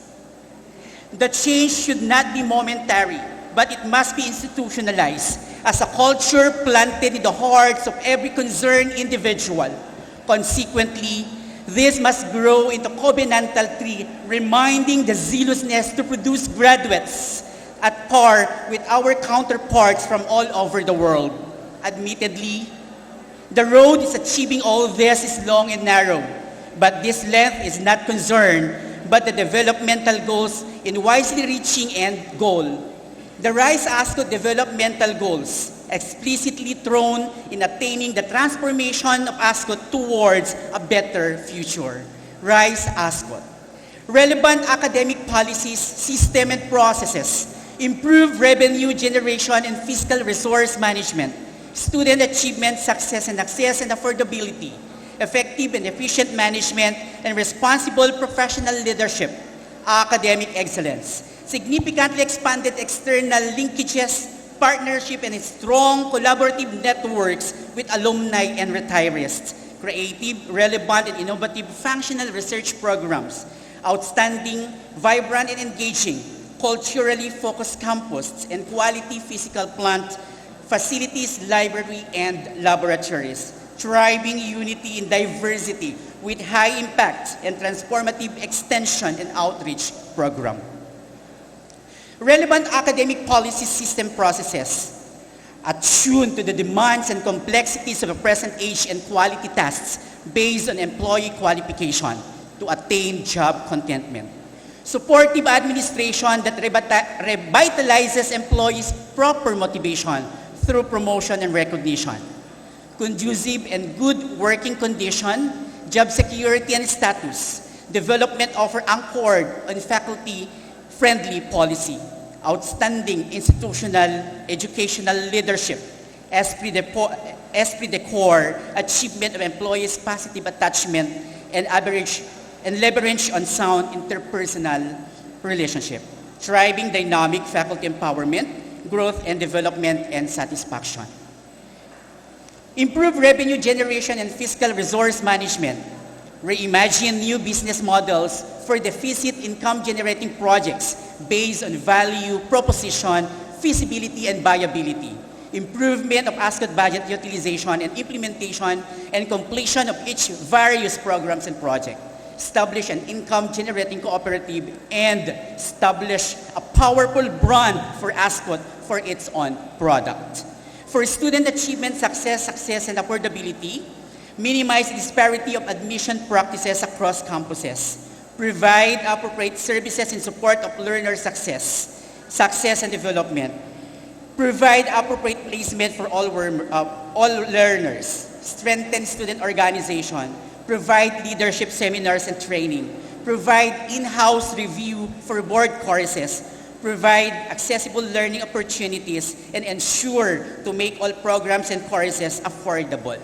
The change should not be momentary, but it must be institutionalized as a culture planted in the hearts of every concerned individual. Consequently, this must grow into covenantal tree, reminding the zealousness to produce graduates at par with our counterparts from all over the world. Admittedly, the road is achieving all this is long and narrow, but this length is not concerned, but the developmental goals in wisely reaching end goal. The RISE ASCOT developmental goals explicitly thrown in attaining the transformation of ASCOT towards a better future. RISE ASCOT. Relevant academic policies, system and processes, improve revenue generation and fiscal resource management, student achievement, success and access and affordability, effective and efficient management, and responsible professional leadership, academic excellence, significantly expanded external linkages, partnership, and strong collaborative networks with alumni and retirees, creative, relevant, and innovative functional research programs, outstanding, vibrant, and engaging, culturally focused campus, and quality physical plant facilities, library, and laboratories, thriving unity in diversity with high impact and transformative extension and outreach program. Relevant academic policy system processes attuned to the demands and complexities of the present age and quality tasks based on employee qualification to attain job contentment. Supportive administration that revitalizes employees' proper motivation through promotion and recognition. Conducive and good working condition, job security and status, development offer anchored on faculty-friendly policy, outstanding institutional educational leadership, esprit de corps, achievement of employees' positive attachment, and leverage on sound interpersonal relationship, thriving dynamic faculty empowerment, growth and development, and satisfaction. Improve revenue generation and fiscal resource management. Reimagine new business models for deficit income-generating projects based on value, proposition, feasibility, and viability. Improvement of ASCOT budget utilization and implementation and completion of each various programs and projects. Establish an income-generating cooperative and establish a powerful brand for ASCOT for its own product. For student achievement, success, and affordability, minimize disparity of admission practices across campuses. Provide appropriate services in support of learner success and development. Provide appropriate placement for all learners. Strengthen student organization. Provide leadership seminars and training. Provide in-house review for board courses. Provide accessible learning opportunities and ensure to make all programs and courses affordable.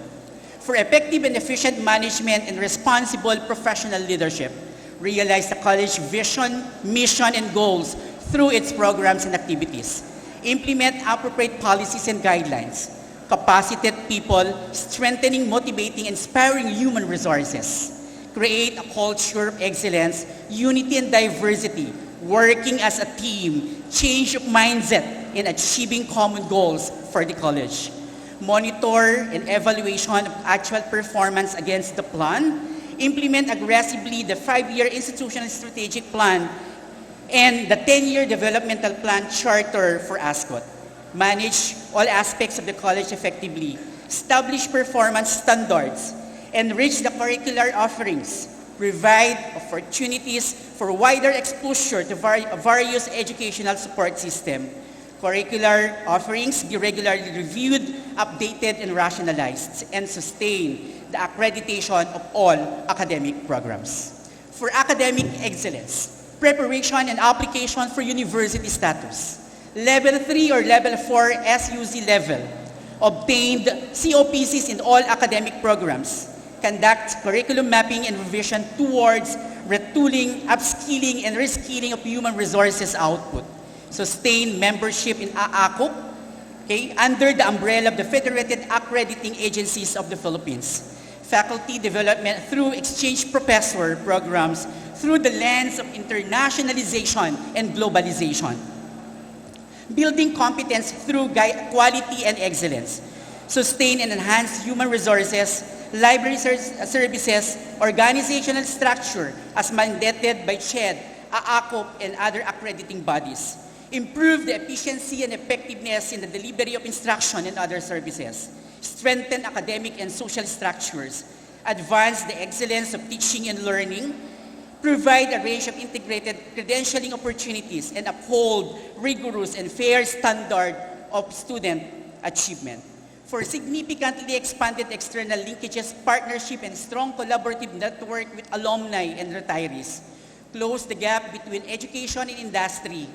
For effective and efficient management and responsible professional leadership, realize the college vision, mission, and goals through its programs and activities. Implement appropriate policies and guidelines. Capacitate people, strengthening, motivating, inspiring human resources. Create a culture of excellence, unity, and diversity, working as a team, change of mindset, in achieving common goals for the college. Monitor and evaluation of actual performance against the plan. Implement aggressively the 5-year institutional strategic plan and the 10-year developmental plan charter for ASCOT. Manage all aspects of the college effectively. Establish performance standards. Enrich the curricular offerings. Provide opportunities for wider exposure to various educational support systems. Curricular offerings be regularly reviewed, updated, and rationalized, and sustain the accreditation of all academic programs. For academic excellence, preparation and application for university status. Level 3 or Level 4 SUC level. Obtained COPCs in all academic programs. Conduct curriculum mapping and revision towards retooling, upskilling, and reskilling of human resources output. Sustain membership in AACOP, under the umbrella of the Federated Accrediting Agencies of the Philippines. Faculty development through exchange professor programs through the lens of internationalization and globalization. Building competence through quality and excellence. Sustain and enhance human resources, library services, organizational structure as mandated by CHED, AACOP, and other accrediting bodies. Improve the efficiency and effectiveness in the delivery of instruction and other services. Strengthen academic and social structures. Advance the excellence of teaching and learning. Provide a range of integrated credentialing opportunities and uphold rigorous and fair standard of student achievement. For significantly expanded external linkages, partnership, and strong collaborative network with alumni and retirees. Close the gap between education and industry.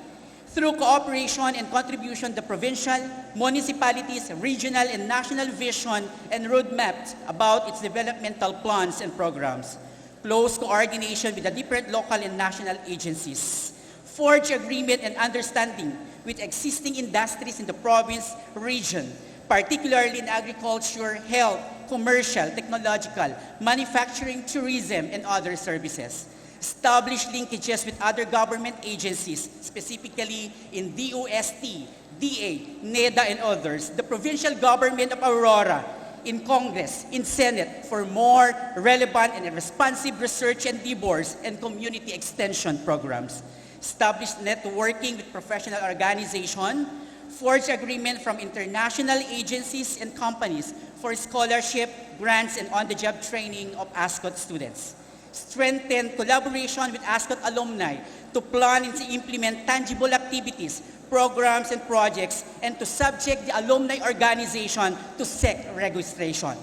Through cooperation and contribution, the provincial, municipalities, regional, and national vision and roadmaps about its developmental plans and programs. Close coordination with the different local and national agencies. Forge agreement and understanding with existing industries in the province, region, particularly in agriculture, health, commercial, technological, manufacturing, tourism, and other services. Establish linkages with other government agencies, specifically in DOST, DA, NEDA, and others, the provincial government of Aurora, in Congress, in Senate, for more relevant and responsive research endeavors and community extension programs. Establish networking with professional organizations. Forge agreement from international agencies and companies for scholarship, grants, and on-the-job training of ASCOT students. Strengthen collaboration with ASCOT alumni to plan and to implement tangible activities, programs, and projects, and to subject the alumni organization to SEC registration.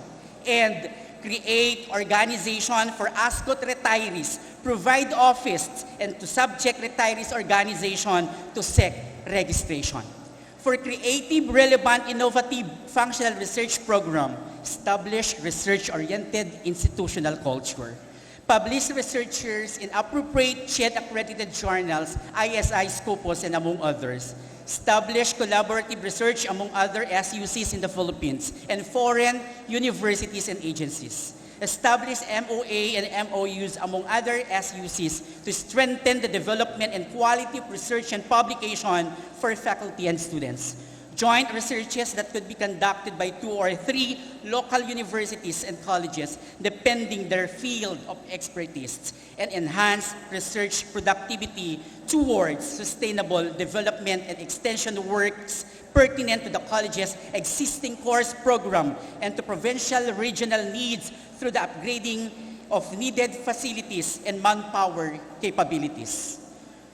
And create organization for ASCOT retirees, provide office, and to subject retirees organization to SEC registration. For creative, relevant, innovative, functional research program, establish research-oriented institutional culture. Publish researchers in appropriate CHED-accredited journals, ISI, Scopus, and among others. Establish collaborative research among other SUCs in the Philippines and foreign universities and agencies. Establish MOA and MOUs among other SUCs to strengthen the development and quality of research and publication for faculty and students. Joint researches that could be conducted by 2 or 3 local universities and colleges, depending their field of expertise, and enhance research productivity towards sustainable development and extension works pertinent to the college's existing course program and to provincial regional needs through the upgrading of needed facilities and manpower capabilities.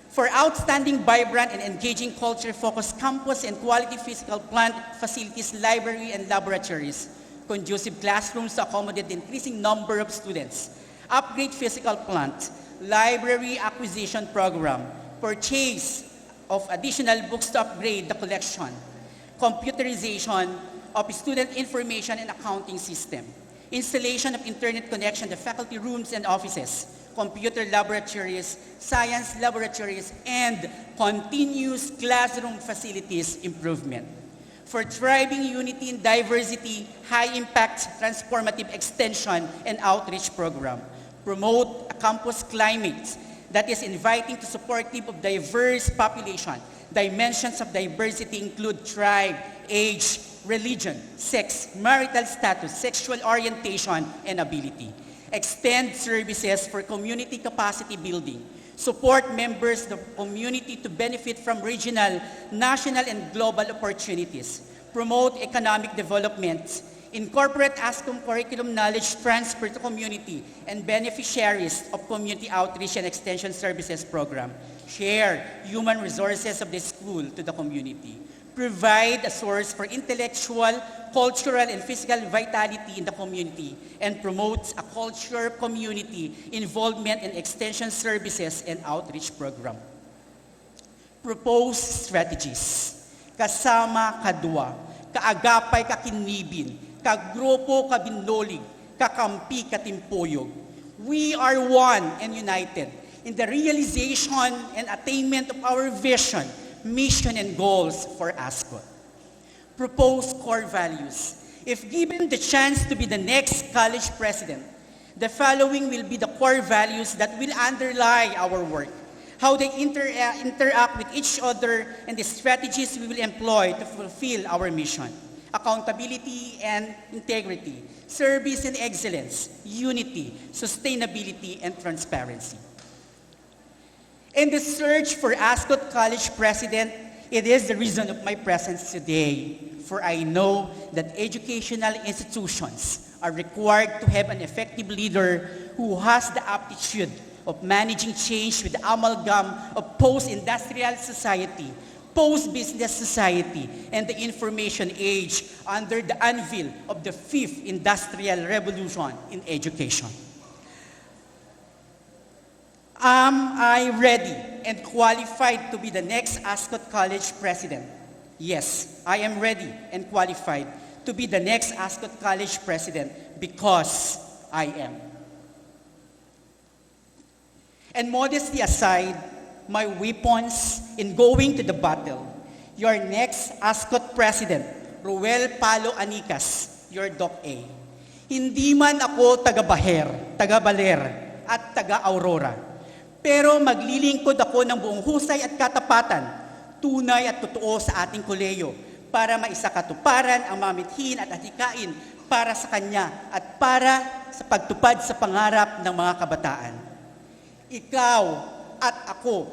For outstanding, vibrant, and engaging culture-focused campus and quality physical plant facilities, library, and laboratories, conducive classrooms to accommodate the increasing number of students, upgrade physical plant, library acquisition program, purchase of additional books to upgrade the collection, computerization of student information and accounting system, installation of internet connection to faculty rooms and offices, computer laboratories, science laboratories, and continuous classroom facilities improvement. For thriving unity and diversity, high-impact transformative extension and outreach program. Promote a campus climate that is inviting to supportive of diverse population, Dimensions of diversity include tribe, age, religion, sex, marital status, sexual orientation, and ability. Extend services for community capacity building. Support members of the community to benefit from regional, national, and global opportunities. Promote economic development. Incorporate ASCOM curriculum knowledge transfer to community and beneficiaries of community outreach and extension services program. Share human resources of the school to the community. Provide a source for intellectual, cultural, and physical vitality in the community, and promotes a culture of community involvement in extension services and outreach program. Propose strategies. Kasama kadwa, kaagapay kakinibin, kagrupo kabinlolig, kakampi katimpuyog. We are one and united in the realization and attainment of our vision, mission, and goals for ASCOT. Propose core values. If given the chance to be the next college president, the following will be the core values that will underlie our work, how they interact with each other, and the strategies we will employ to fulfill our mission. Accountability and integrity, service and excellence, unity, sustainability, and transparency. In the search for ASCOT College President, it is the reason of my presence today, for I know that educational institutions are required to have an effective leader who has the aptitude of managing change with the amalgam of post-industrial society, post-business society, and the information age under the anvil of the fifth industrial revolution in education. Am I ready and qualified to be the next ASCOT College President? Yes, I am ready and qualified to be the next ASCOT College President because I am. And modesty aside, my weapons in going to the battle, your next ASCOT President, Ruel Palo Anicas, your Doc A. Hindi man ako taga-Baher, taga-Baler, at taga-Aurora. Pero maglilingkod ako ng buong husay at katapatan, tunay at totoo sa ating koleyo para maisakatuparan ang mamithin at atikain para sa Kanya at para sa pagtupad sa pangarap ng mga kabataan. Ikaw at ako,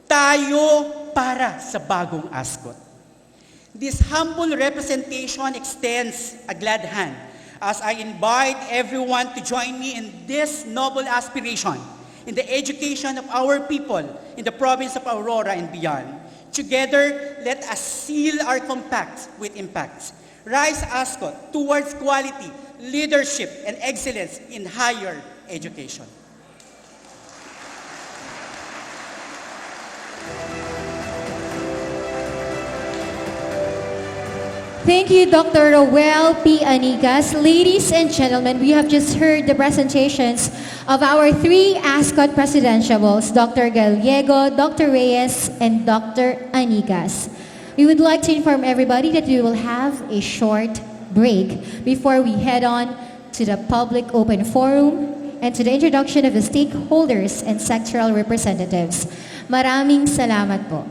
tayo para sa bagong ASCOT. This humble representation extends a glad hand as I invite everyone to join me in this noble aspiration in the education of our people in the province of Aurora and beyond. Together, let us seal our compact with impact. Rise ASCOT towards quality, leadership, and excellence in higher education. Thank you, Dr. Roel P. Anigas. Ladies and gentlemen, we have just heard the presentations of our three ASCOT presidentiables, Dr. Gallego, Dr. Reyes, and Dr. Anigas. We would like to inform everybody that we will have a short break before we head on to the public open forum and to the introduction of the stakeholders and sectoral representatives. Maraming salamat po.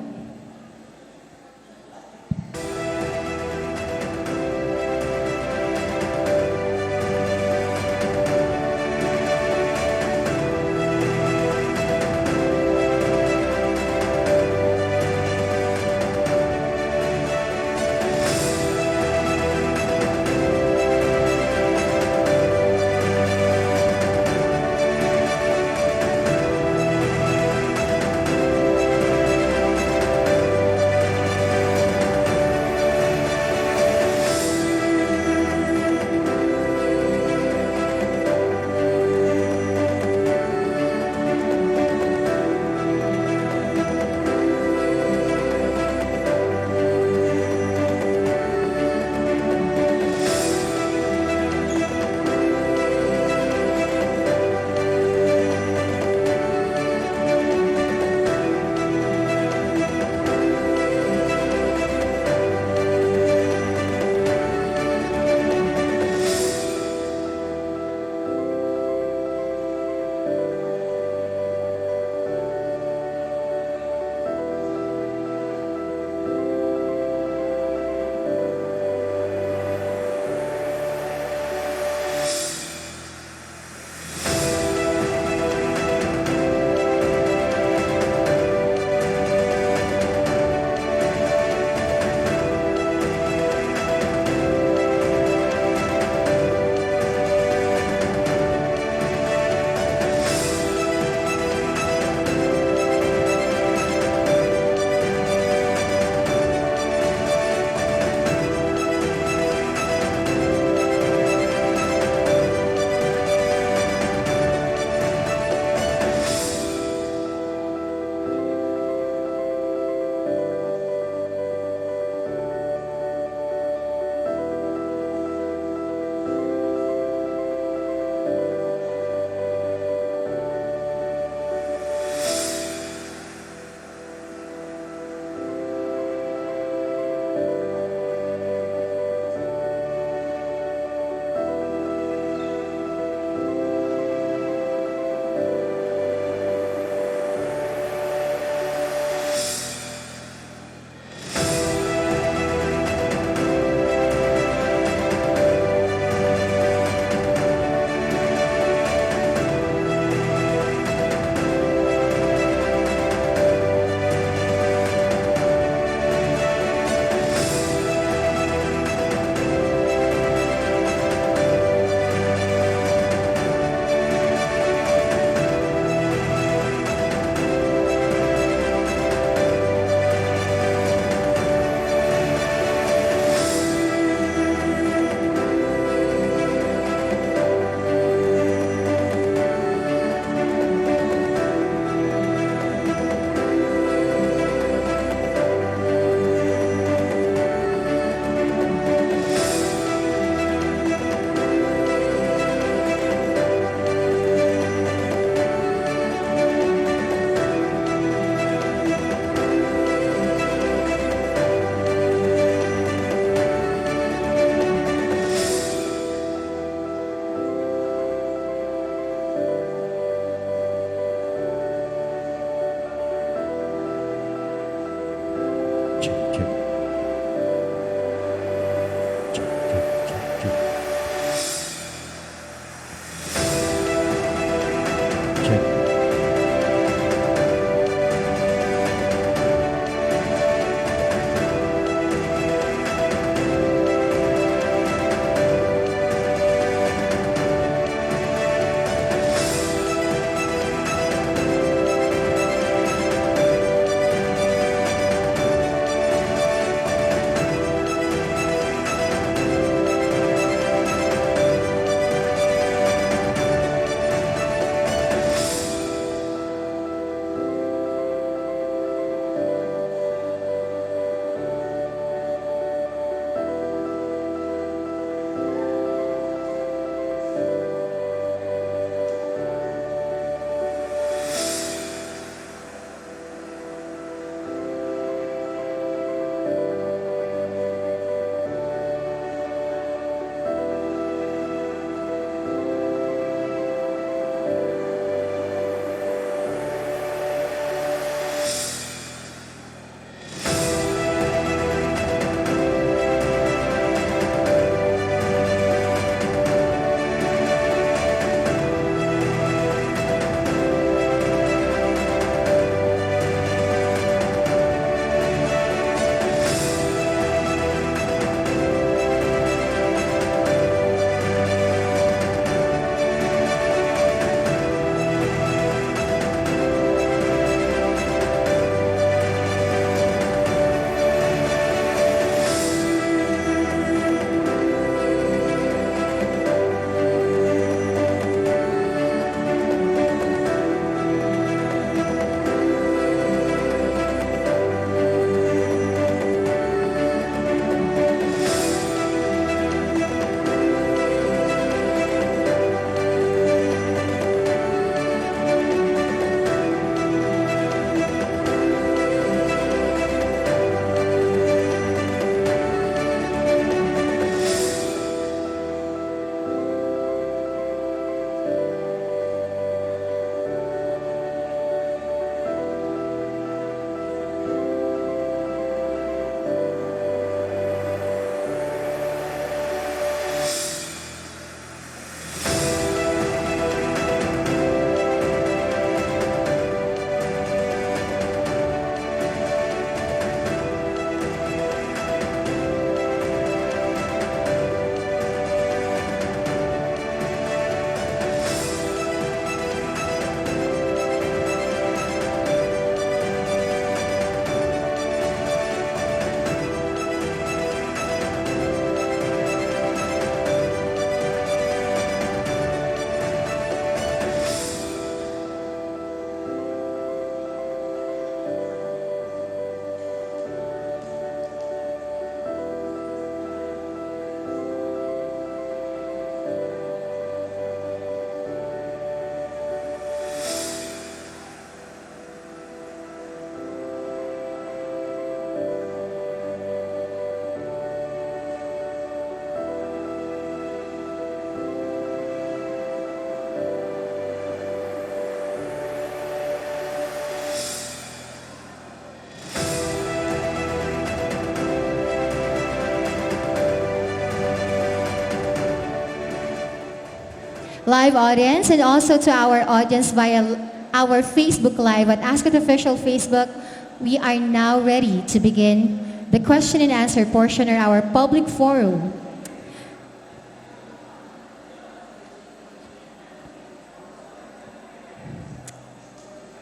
live audience and also to our audience via our Facebook Live at ASCOT Official Facebook, we are now ready to begin the question and answer portion of our public forum.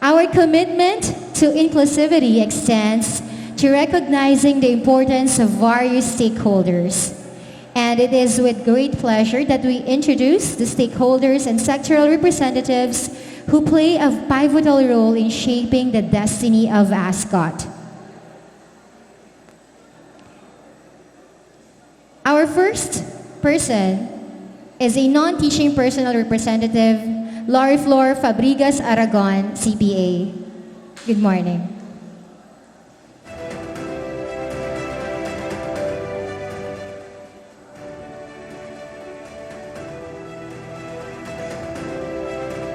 Our commitment to inclusivity extends to recognizing the importance of various stakeholders. And it is with great pleasure that we introduce the stakeholders and sectoral representatives who play a pivotal role in shaping the destiny of ASCOT. Our first person is a non-teaching personal representative, Flor Fabregas Aragon, CPA. Good morning.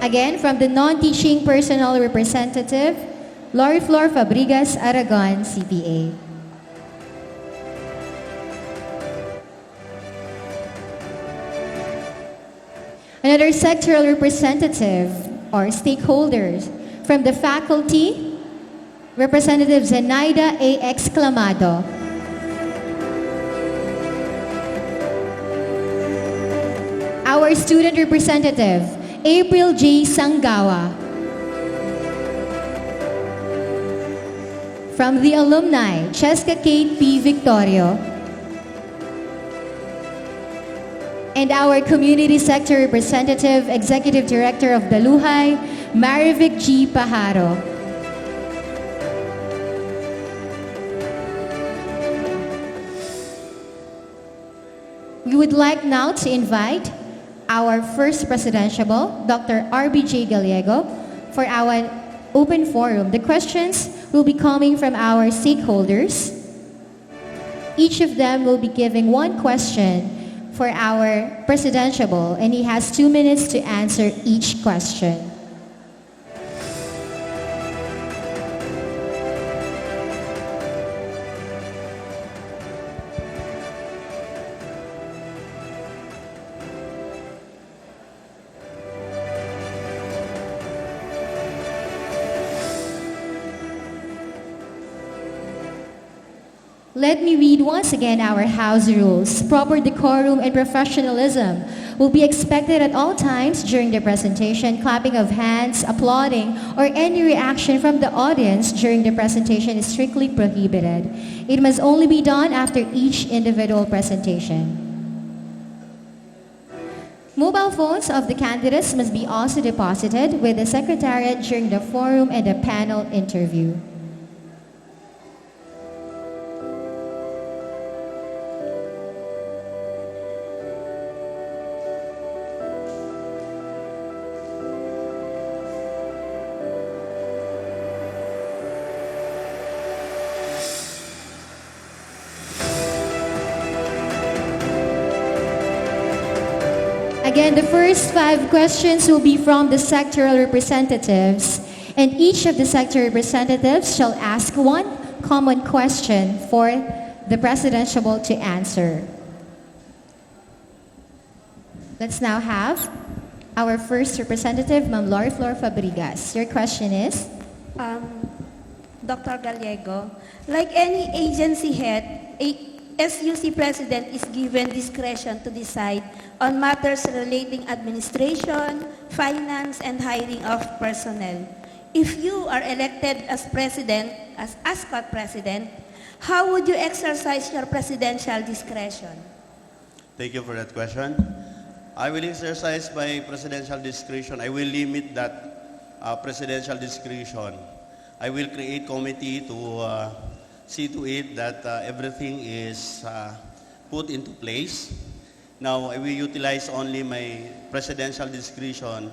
Again, from the non-teaching personal representative, Flor Fabregas Aragon, CPA. Another sectoral representative or stakeholders from the faculty, Representative Zenaida A. Exclamado. Our student representative, April J. Sangawa. From the alumni, Cheska Kate P. Victorio. And our community sector representative, Executive Director of Daluhay, Marivic G. Pajaro. We would like now to invite our first presidentiable, Dr. RBJ Gallego, for our open forum. The questions will be coming from our stakeholders. Each of them will be giving one question for our presidentiable, and he has 2 minutes to answer each question. Let me read once again our house rules. Proper decorum and professionalism will be expected at all times during the presentation. Clapping of hands, applauding, or any reaction from the audience during the presentation is strictly prohibited. It must only be done after each individual presentation. Mobile phones of the candidates must be also deposited with the secretariat during the forum and the panel interview. Again, the first 5 questions will be from the sectoral representatives, and each of the sector representatives shall ask one common question for the presidentiable to answer. Let's now have our first representative, Ma'am Flor Fabregas. Your question is? Dr. Gallego, like any agency head, a SUC president is given discretion to decide on matters relating administration, finance, and hiring of personnel. If you are elected as president, as ASCOT president, how would you exercise your presidential discretion? Thank you for that question. I will exercise my presidential discretion. I will limit that presidential discretion. I will create committee to see to it that everything is put into place. Now, I will utilize only my presidential discretion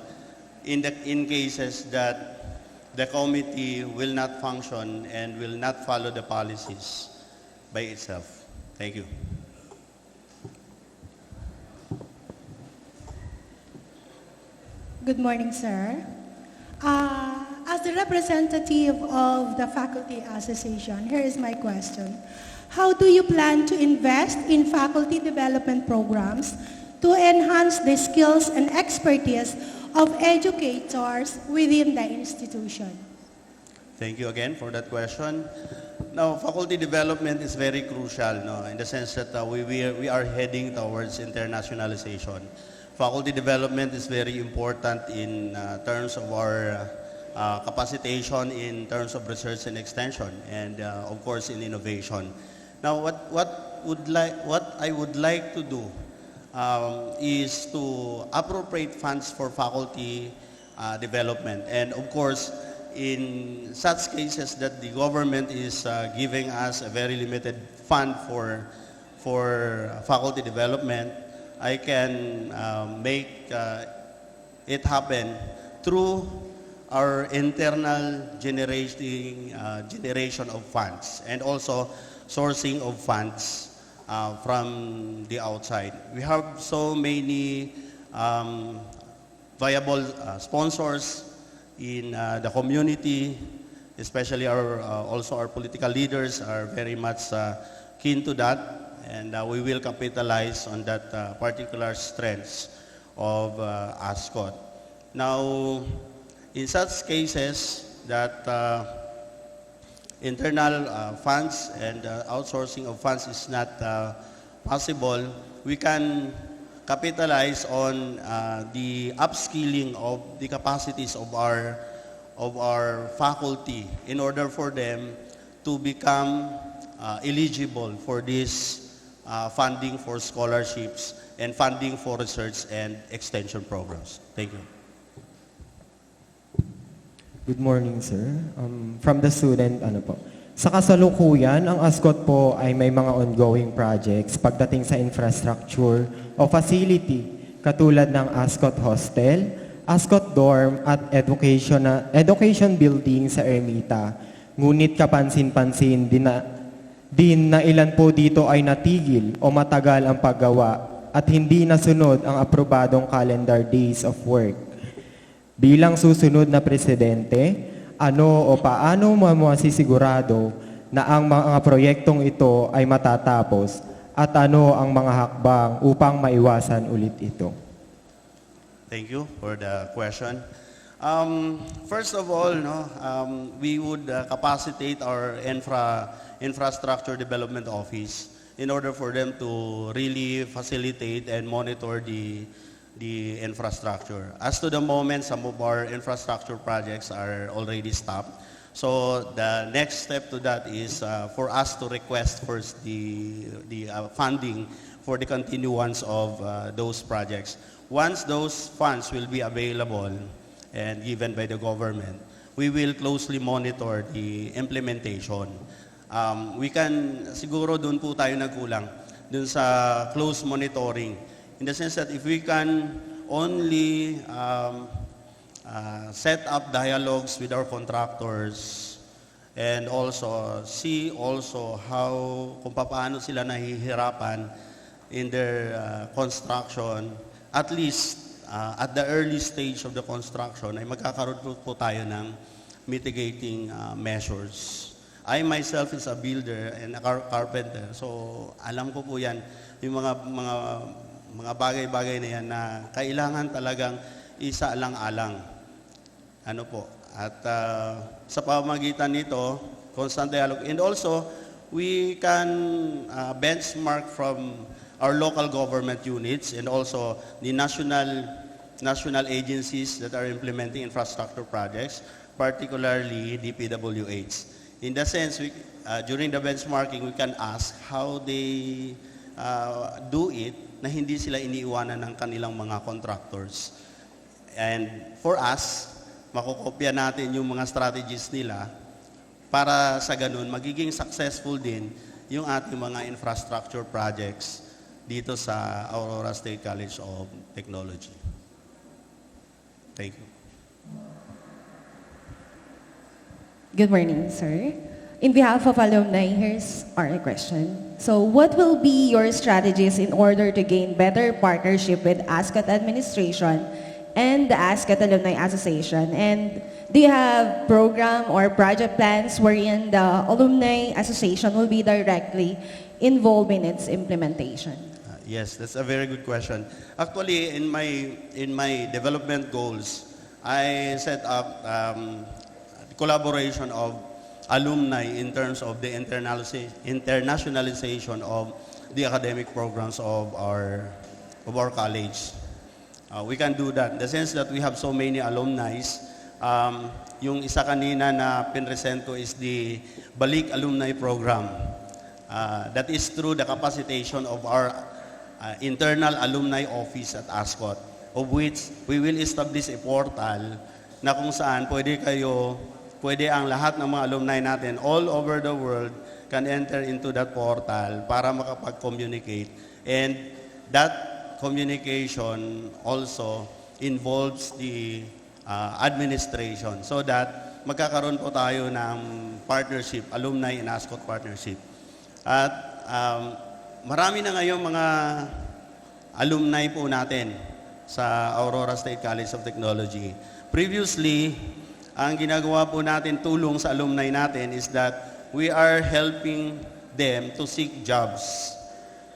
in cases that the committee will not function and will not follow the policies by itself. Thank you. Good morning, sir. As the representative of the Faculty Association, here is my question. How do you plan to invest in faculty development programs to enhance the skills and expertise of educators within the institution? Thank you again for that question. Now, faculty development is very crucial, no, in the sense that we are heading towards internationalization. Faculty development is very important in terms of our capacitation, in terms of research and extension, and of course in innovation. Now, what I would like to do is to appropriate funds for faculty development, and of course, in such cases that the government is giving us a very limited fund for faculty development, I can make it happen through our internal generation of funds, and also sourcing of funds from the outside. We have so many viable sponsors in the community, especially also our political leaders are very much keen to that, and we will capitalize on that particular strengths of ASCOT. Now, in such cases that internal funds and outsourcing of funds is not possible, we can capitalize on the upskilling of the capacities of our faculty in order for them to become eligible for this funding for scholarships and funding for research and extension programs. Thank you. Good morning, sir. From the student, sa kasalukuyan, ang ASCOT po ay may mga ongoing projects pagdating sa infrastructure o facility katulad ng ASCOT Hostel, ASCOT Dorm at Education Building sa Ermita. Ngunit kapansin-pansin din na ilan po dito ay natigil o matagal ang paggawa at hindi nasunod ang aprobadong calendar days of work. Bilang susunod na presidente, ano o paano mo masisigurado na ang mga proyektong ito ay matatapos at ano ang mga hakbang upang maiwasan ulit ito? Thank you for the question. First of all, we would capacitate our infrastructure development office in order for them to really facilitate and monitor the infrastructure. As to the moment, some of our infrastructure projects are already stopped. So the next step to that is for us to request first the funding for the continuance of those projects. Once those funds will be available and given by the government, we will closely monitor the implementation. We can, siguro doon po tayo nagkulang, doon sa close monitoring. In the sense that if we can only set up dialogues with our contractors and also see also how, kung paano sila nahihirapan in their construction, at least at the early stage of the construction, ay magkakaroon po tayo ng mitigating measures. I myself is a builder and a carpenter, so alam ko po yan, yung mga bagay-bagay na yan na kailangan talagang isa-alang-alang. Ano po? At sa pamamagitan nito, constant dialogue. And also, we can benchmark from our local government units and also the national agencies that are implementing infrastructure projects, particularly DPWH. In the sense, during the benchmarking, we can ask how they do it na hindi sila iniiwanan ng kanilang mga contractors. And for us, makukopya natin yung mga strategies nila para sa ganun, magiging successful din yung ating mga infrastructure projects dito sa Aurora State College of Technology. Thank you. Good morning, sir. In behalf of alumni, here's our question. So what will be your strategies in order to gain better partnership with ASCOT administration and the ASCOT Alumni Association? And do you have program or project plans wherein the Alumni Association will be directly involved in its implementation? Yes, that's a very good question. Actually, in my development goals, I set up collaboration of alumni in terms of the internationalization of the academic programs of our college. We can do that in the sense that we have so many alumni. Yung isa kanina na pinresent ko is the Balik Alumni Program. That is through the capacitation of our internal alumni office at ASCOT, of which we will establish a portal na kung saan pwede ang lahat ng mga alumni natin all over the world can enter into that portal para makapag-communicate. And that communication also involves the administration so that magkakaroon po tayo ng partnership, alumni and ASCOT partnership. At marami na ngayong mga alumni po natin sa Aurora State College of Technology. Previously, ang ginagawa po natin tulong sa alumni natin is that we are helping them to seek jobs.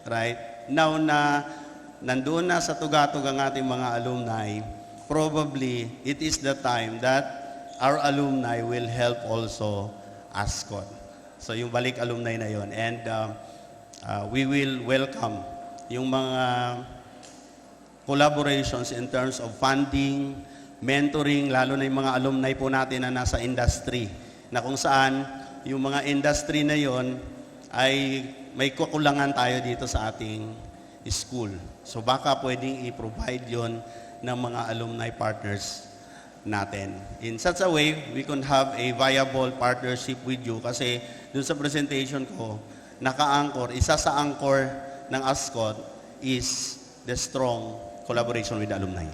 Right? Now na nandoon na sa tugatog ang ating mga alumni, probably it is the time that our alumni will help also ASCOT. So yung balik alumni na yon. And we will welcome yung mga collaborations in terms of funding, mentoring, lalo na yung mga alumni po natin na nasa industry, na kung saan yung mga industry na yon ay may kukulangan tayo dito sa ating school. So baka pwedeng i-provide yon ng mga alumni partners natin. In such a way, we can have a viable partnership with you kasi dun sa presentation ko, naka-anchor, isa sa anchor ng ASCOT is the strong collaboration with the alumni.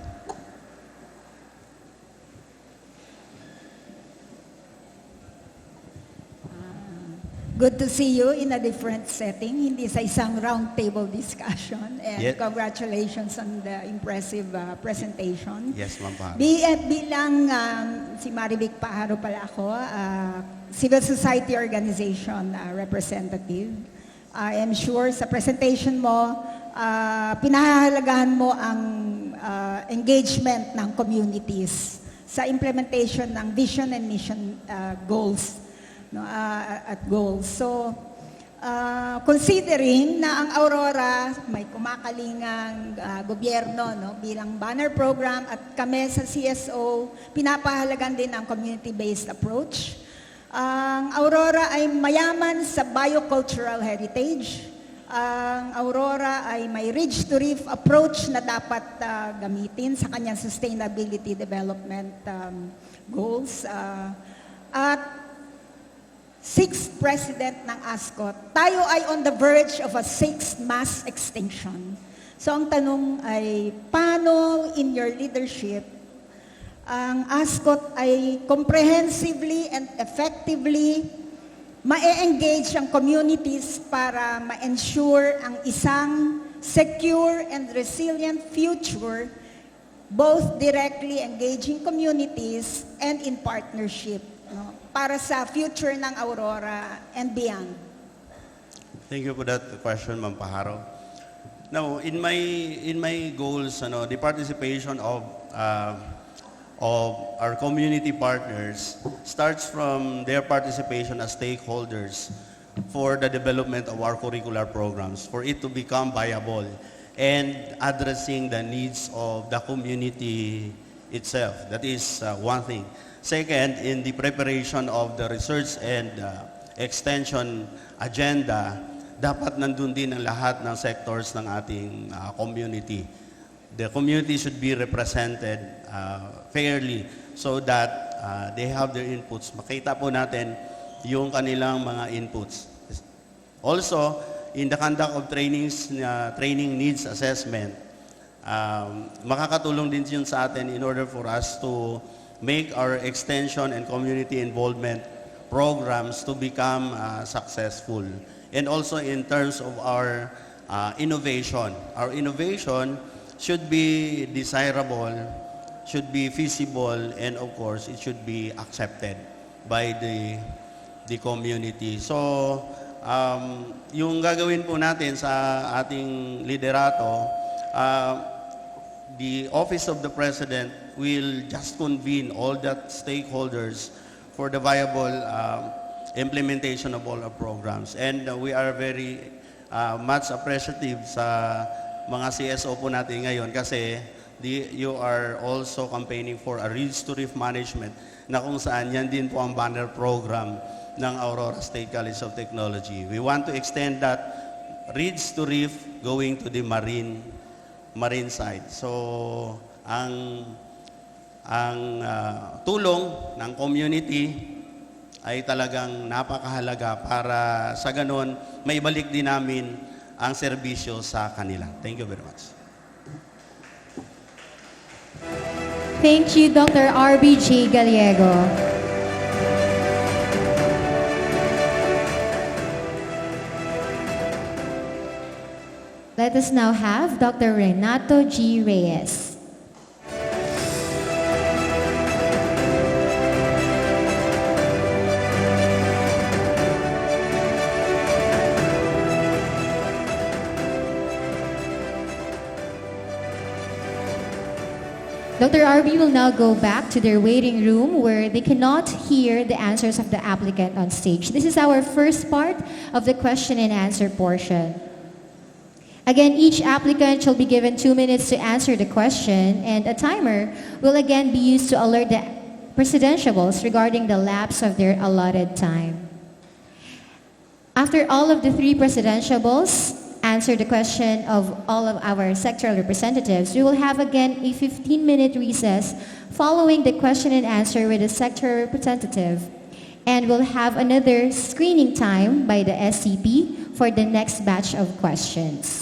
Good to see you in a different setting, hindi sa isang round table discussion. And Yes. congratulations on the impressive presentation. Yes, Ma'am Paharo. Bilang si Marivic Paharo pala ako, civil society organization representative. I am sure sa presentation mo, pinahahalagahan mo ang engagement ng communities sa implementation ng vision and mission goals. At goals. So, considering na ang Aurora may kumakalingang gobyerno bilang banner program at kami sa CSO, pinapahalagan din ang community-based approach. Ang Aurora ay mayaman sa biocultural heritage. Ang Aurora ay may ridge-to-reef approach na dapat gamitin sa kanyang sustainability development goals. At sixth president ng ASCOT, tayo ay on the verge of a sixth mass extinction. So ang tanong ay, paano in your leadership, ang ASCOT ay comprehensively and effectively ma-engage ang communities para ma-ensure ang isang secure and resilient future, both directly engaging communities and in partnership, para sa future ng Aurora and beyond? Thank you for that question, Ma'am Paharo. Now, in my goals, the participation of our community partners starts from their participation as stakeholders for the development of our curricular programs, for it to become viable and addressing the needs of the community itself. That is one thing. Second, in the preparation of the research and extension agenda, dapat nandun din ang lahat ng sectors ng ating community. The community should be represented fairly so that they have their inputs. Makita po natin yung kanilang mga inputs. Also, in the conduct of training needs assessment, makakatulong din yun sa atin in order for us to make our extension and community involvement programs to become successful. And also in terms of our innovation. Our innovation should be desirable, should be feasible, and of course, it should be accepted by the community. So, yung gagawin po natin sa ating liderato, the Office of the President will just convene all the stakeholders for the viable implementation of all our programs. And we are very much appreciative sa mga CSO po natin ngayon kasi you are also campaigning for a Reach to Reef management na kung saan yan din po ang banner program ng Aurora State College of Technology. We want to extend that Reach to Reef going to the marine side. So, ang tulong ng community ay talagang napakahalaga para sa ganun, may balik din namin ang serbisyo sa kanila. Thank you very much. Thank you, Dr. RBJ Gallego. Let us now have Dr. Renato G. Reyes. Dr. RB will now go back to their waiting room where they cannot hear the answers of the applicant on stage. This is our first part of the question and answer portion. Again, each applicant shall be given 2 minutes to answer the question, and a timer will again be used to alert the presidentiables regarding the lapse of their allotted time. After all of the 3 presidentiables answer the question of all of our sectoral representatives, we will have again a 15-minute recess following the question and answer with the sectoral representative, and we'll have another screening time by the SCP for the next batch of questions.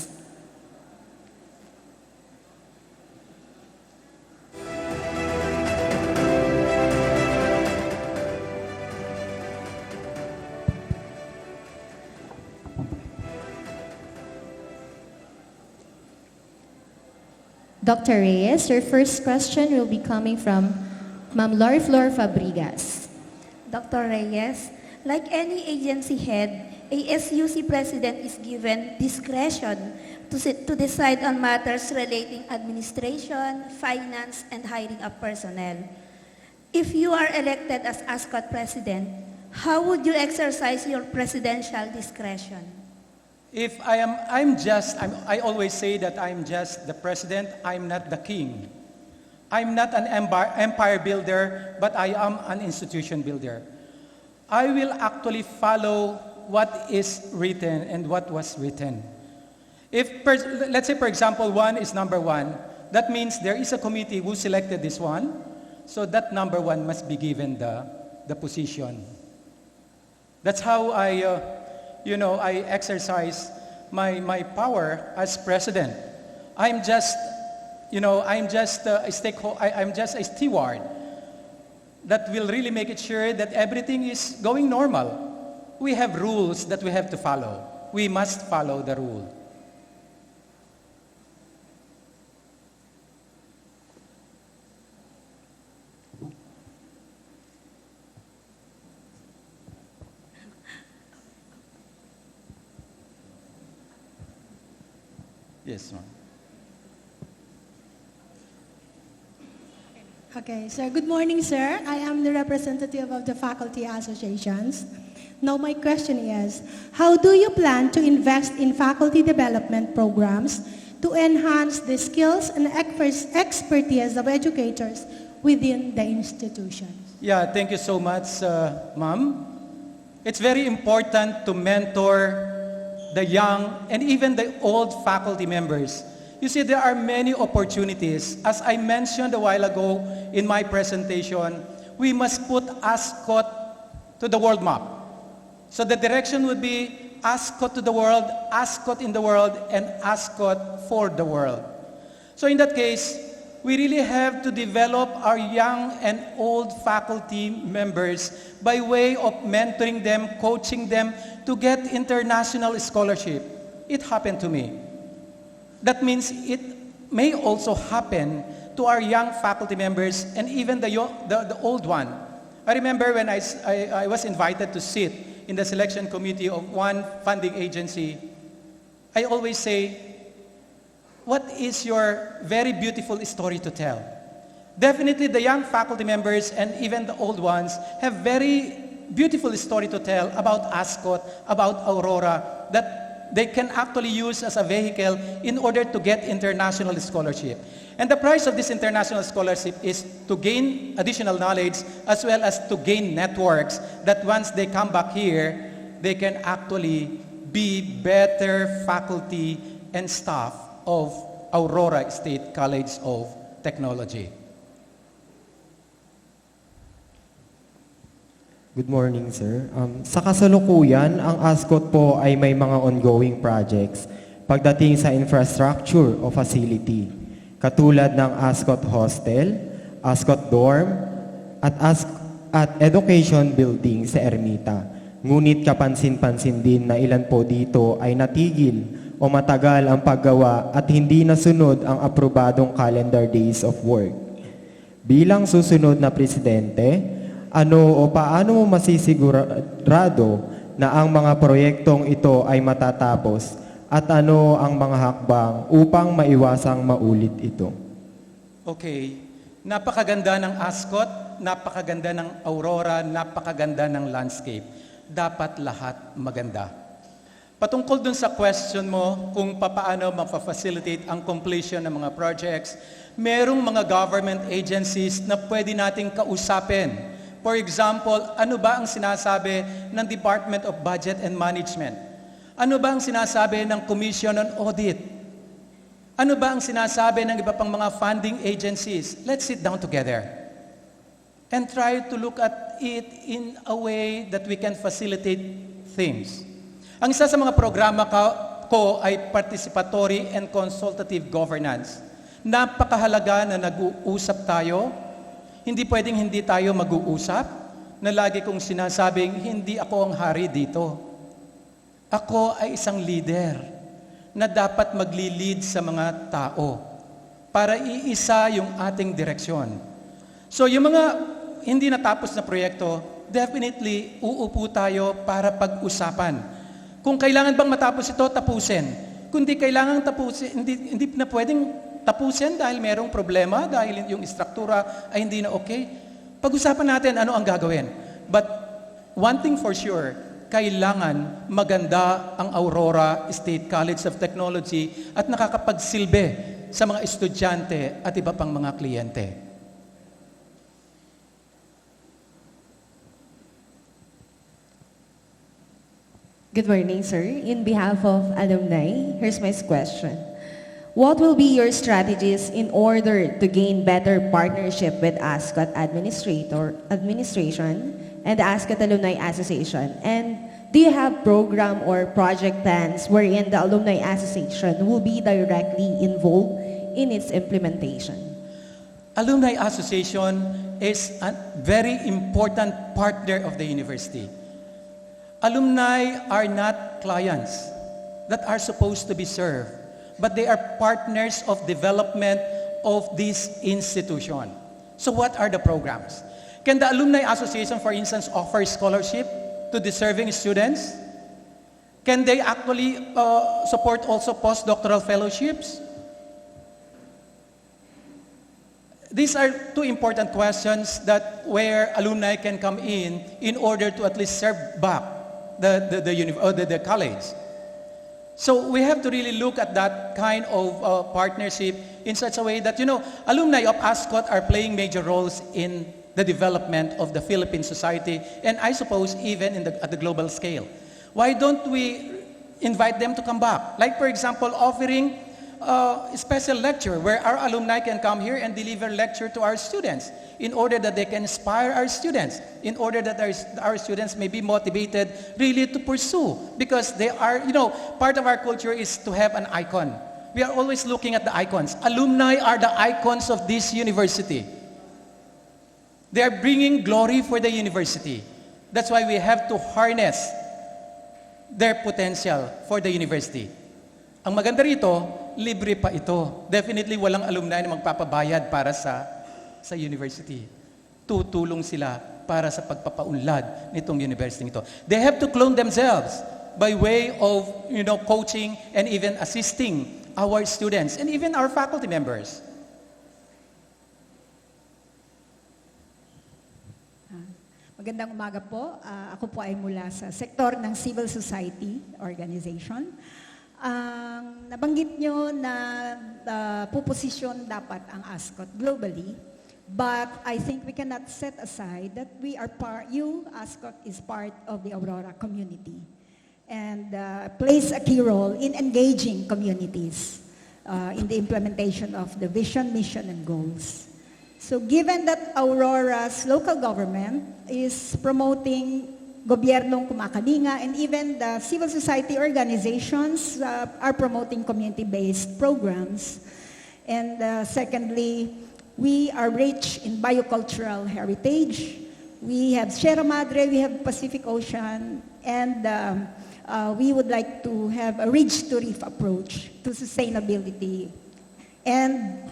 Dr. Reyes, your first question will be coming from Ma'am Lori Flor Fabregas. Dr. Reyes, like any agency head, a SUC president is given discretion to decide on matters relating administration, finance, and hiring of personnel. If you are elected as ASCOT president, how would you exercise your presidential discretion? If I always say that I'm just the president, I'm not the king. I'm not an empire builder, but I am an institution builder. I will actually follow what is written and what was written. Let's say, for example, 1 is number 1, that means there is a committee who selected this one, so that number 1 must be given the position. That's how I exercise my power as president. I'm just a steward that will really make it sure that everything is going normal. We have rules that we have to follow. We must follow the rule. Yes, ma'am. Okay, sir. Good morning, sir. I am the representative of the faculty associations. Now my question is, how do you plan to invest in faculty development programs to enhance the skills and expertise of educators within the institution? Yeah, thank you so much, ma'am. It's very important to mentor the young and even the old faculty members. You see, there are many opportunities. As I mentioned a while ago in my presentation, we must put ASCOT to the world map. So the direction would be ASCOT to the world, ASCOT in the world, and ASCOT for the world. So in that case, we really have to develop our young and old faculty members by way of mentoring them, coaching them to get international scholarship. It happened to me. That means it may also happen to our young faculty members and even the old one. I remember when I was invited to sit in the selection committee of one funding agency, I always say, what is your very beautiful story to tell? Definitely the young faculty members and even the old ones have very beautiful story to tell about ASCOT, about Aurora, that they can actually use as a vehicle in order to get international scholarship. And the price of this international scholarship is to gain additional knowledge as well as to gain networks that once they come back here, they can actually be better faculty and staff of Aurora State College of Technology. Good morning, sir. Sa kasalukuyan, ang ASCOT po ay may mga ongoing projects pagdating sa infrastructure o facility, katulad ng ASCOT Hostel, ASCOT Dorm, at Education Building sa Ermita. Ngunit kapansin-pansin din na ilan po dito ay natigil o matagal ang paggawa at hindi nasunod ang aprobadong calendar days of work. Bilang susunod na presidente, ano o paano mo masisigurado na ang mga proyektong ito ay matatapos at ano ang mga hakbang upang maiwasang maulit ito? Okay, napakaganda ng ASCOT, napakaganda ng Aurora, napakaganda ng landscape. Dapat lahat maganda. Patungkol dun sa question mo kung paano mapafacilitate ang completion ng mga projects, merong mga government agencies na pwede nating kausapin. For example, ano ba ang sinasabi ng Department of Budget and Management? Ano ba ang sinasabi ng Commission on Audit? Ano ba ang sinasabi ng iba pang mga funding agencies? Let's sit down together and try to look at it in a way that we can facilitate things. Ang isa sa mga programa ko ay participatory and consultative governance. Napakahalaga na nag-uusap tayo. Hindi pwedeng hindi tayo mag-uusap na lagi kong sinasabing, hindi ako ang hari dito. Ako ay isang leader na dapat magli-lead sa mga tao para iisa yung ating direksyon. So yung mga hindi natapos na proyekto, definitely uupo tayo para pag-usapan. Kung kailangan bang matapos ito, tapusin. Kung di kailangan tapusin, hindi na pwedeng tapusin dahil merong problema, dahil yung istruktura ay hindi na okay. Pag-usapan natin ano ang gagawin. But one thing for sure, kailangan maganda ang Aurora State College of Technology at nakakapagsilbi sa mga estudyante at iba pang mga kliyente. Good morning, sir. In behalf of alumni, here's my question. What will be your strategies in order to gain better partnership with ASCOT administration and the ASCOT Alumni Association? And do you have program or project plans wherein the Alumni Association will be directly involved in its implementation? Alumni Association is a very important partner of the university. Alumni are not clients that are supposed to be served, but they are partners of development of this institution. So what are the programs? Can the Alumni Association, for instance, offer scholarship to deserving students? Can they actually support also postdoctoral fellowships? These are two important questions that where alumni can come in order to at least serve back the college. So we have to really look at that kind of partnership in such a way that, alumni of ASCOT are playing major roles in the development of the Philippine society, and I suppose even at the global scale. Why don't we invite them to come back? Like, for example, offering a special lecture where our alumni can come here and deliver lecture to our students in order that they can inspire our students, in order that our students may be motivated really to pursue, because they are, part of our culture is to have an icon. We are always looking at the icons. Alumni are the icons of this university. They are bringing glory for the university. That's why we have to harness their potential for the university. Ang maganda rito, libre pa ito. Definitely walang alumni na magpapabayad para sa university. Tutulong sila para sa pagpapaunlad nitong university ito. They have to clone themselves by way of, coaching and even assisting our students and even our faculty members. Magandang umaga po. Ako po ay mula sa sektor ng civil society organization. Nabanggit nyo na puposisyon dapat ang ASCOT globally, but I think we cannot set aside that ASCOT is part of the Aurora community and plays a key role in engaging communities in the implementation of the vision, mission, and goals. So given that Aurora's local government is promoting gobyernong kumakalinga and even the civil society organizations are promoting community-based programs. And secondly, we are rich in biocultural heritage. We have Sierra Madre, we have Pacific Ocean, and we would like to have a ridge-to-reef approach to sustainability. And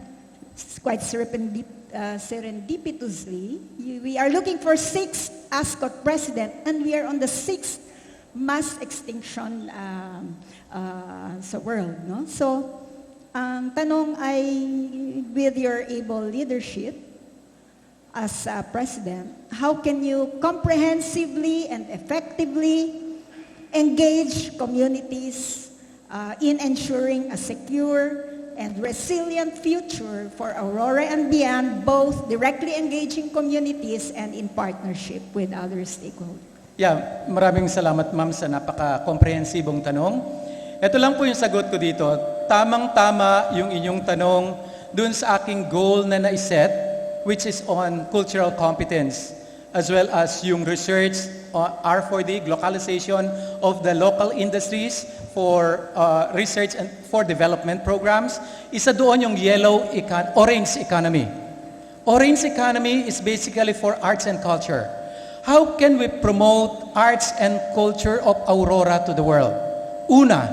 quite serendipitously, we are looking for 6th ASCOT president, and we are on the 6th mass extinction sa world. No? So, ang tanong ay, with your able leadership as president, how can you comprehensively and effectively engage communities in ensuring a secure and resilient future for Aurora and beyond, both directly engaging communities and in partnership with other stakeholders? Yeah, maraming salamat ma'am sa napaka-komprehensibong tanong. Ito lang po yung sagot ko dito. Tamang-tama yung inyong tanong dun sa aking goal na naiset, which is on cultural competence, as well as yung research R4D, localization of the local industries for research and for development programs. Isa doon yung orange economy. Orange economy is basically for arts and culture. How can we promote arts and culture of Aurora to the world? Una,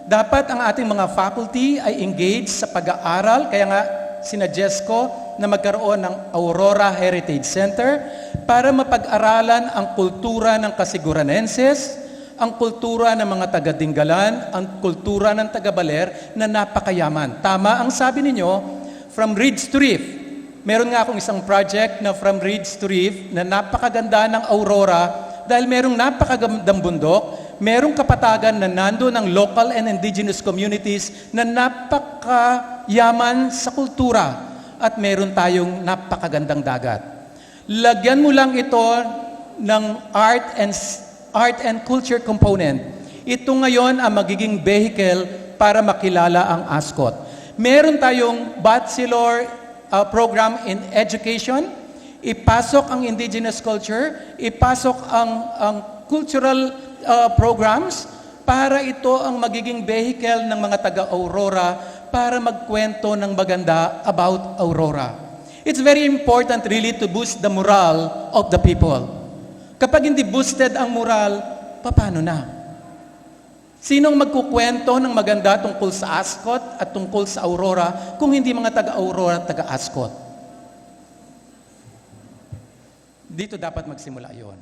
dapat ang ating mga faculty ay engaged sa pag-aaral, kaya nga sinuggest ko na magkaroon ng Aurora Heritage Center para mapag-aralan ang kultura ng Kasiguranenses, ang kultura ng mga taga-Dinggalan, ang kultura ng taga-Baler na napakayaman. Tama ang sabi ninyo, from ridge to reef. Meron nga akong isang project na from ridge to reef na napakaganda ng Aurora dahil merong napakagandang bundok, merong kapatagan na nando ng local and indigenous communities na napakayaman sa kultura at meron tayong napakagandang dagat. Lagyan mo lang ito ng art and culture component. Ito ngayon ang magiging vehicle para makilala ang ASCOT. Meron tayong bachelor program in education, ipasok ang indigenous culture, ipasok ang cultural programs para ito ang magiging vehicle ng mga taga-Aurora para magkwento ng maganda about Aurora. It's very important really to boost the morale of the people. Kapag hindi boosted ang moral, paano na? Sinong magkukwento ng maganda tungkol sa ASCOT at tungkol sa Aurora kung hindi mga taga-Aurora at taga-ASCOT? Dito dapat magsimula yon.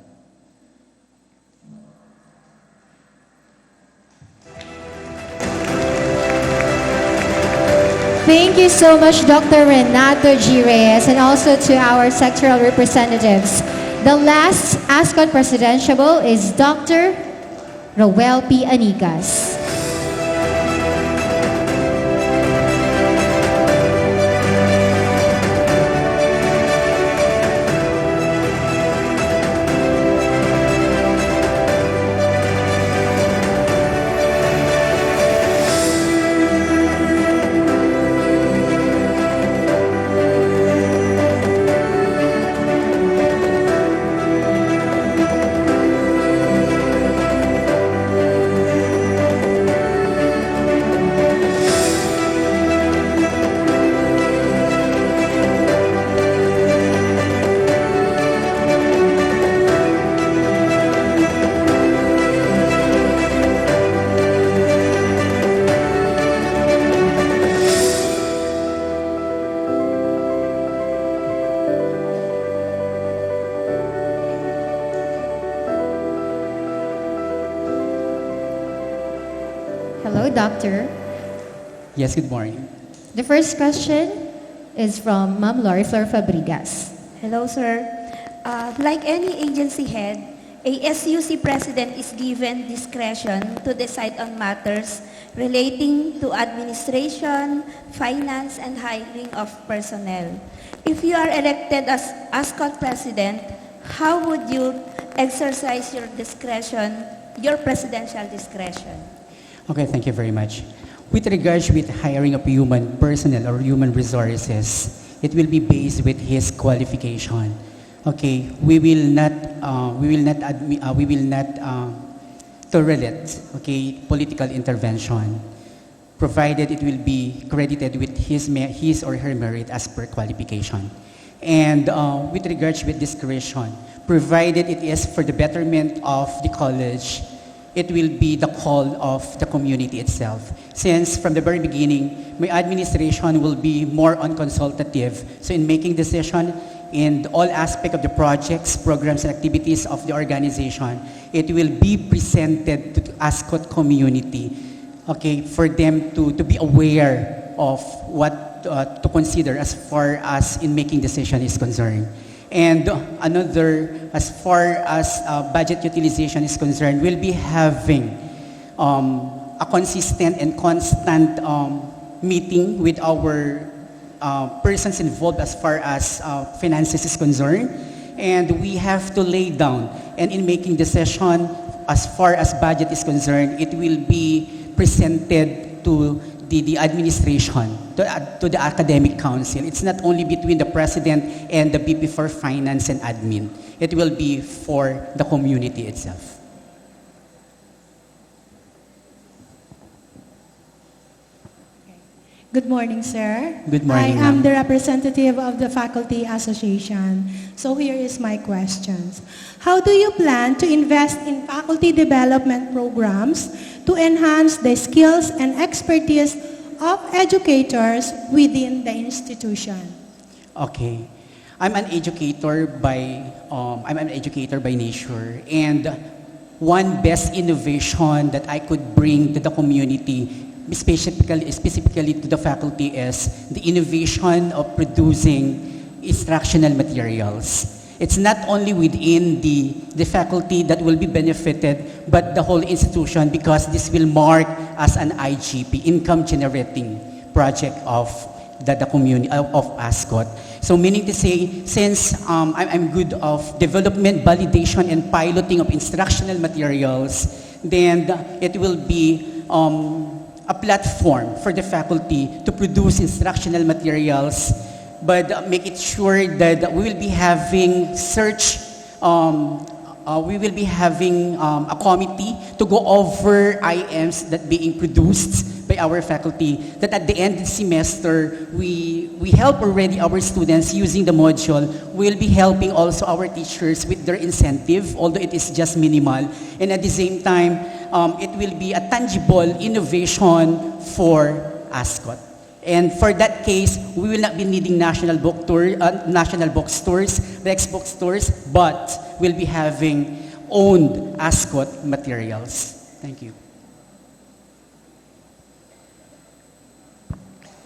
Thank you so much, Dr. Renato G. Reyes, and also to our sectoral representatives. The last ASCOT presidential is Dr. Roel P. Anigas. Hello, Doctor. Yes, good morning. The first question is from Ma'am Lori Flor Fabregas. Hello, sir. Like any agency head, a SUC president is given discretion to decide on matters relating to administration, finance, and hiring of personnel. If you are elected as ASCOT president, how would you exercise your discretion, your presidential discretion? Okay, thank you very much. With regards with hiring of human personnel or human resources, it will be based with his qualification. Okay, we will not tolerate, okay, political intervention, provided it will be credited with his or her merit as per qualification. And with regards with discretion, provided it is for the betterment of the college, it will be the call of the community itself. Since from the very beginning, my administration will be more on consultative. So in making decision in all aspect of the projects, programs, and activities of the organization, it will be presented to the ASCOT community, okay, for them to be aware of what to consider as far as in making decision is concerned. And another, as far as budget utilization is concerned, we'll be having a consistent and constant meeting with our persons involved as far as finances is concerned. And we have to lay down, and in making decision, as far as budget is concerned, it will be presented to the administration, to the academic council. It's not only between the president and the VP for finance and admin. It will be for the community itself. Good morning, sir. Good morning, I am ma'am. the representative of the Faculty Association. So here is my questions. How do you plan to invest in faculty development programs to enhance the skills and expertise of educators within the institution? Okay. I'm an educator by nature, and one best innovation that I could bring to the community, specifically to the faculty, is the innovation of producing instructional materials. It's not only within the faculty that will be benefited, but the whole institution, because this will mark as an IGP, income generating project of the community of ASCOT. So meaning to say, since I'm good of development, validation, and piloting of instructional materials, then it will be a platform for the faculty to produce instructional materials, but make it sure that we will be having a committee to go over IMs that being produced by our faculty, that at the end of the semester, we help already our students using the module. We'll be helping also our teachers with their incentive, although it is just minimal. And at the same time, it will be a tangible innovation for ASCOT. And for that case, we will not be needing national bookstores, textbook stores, but we'll be having owned ASCOT materials. Thank you.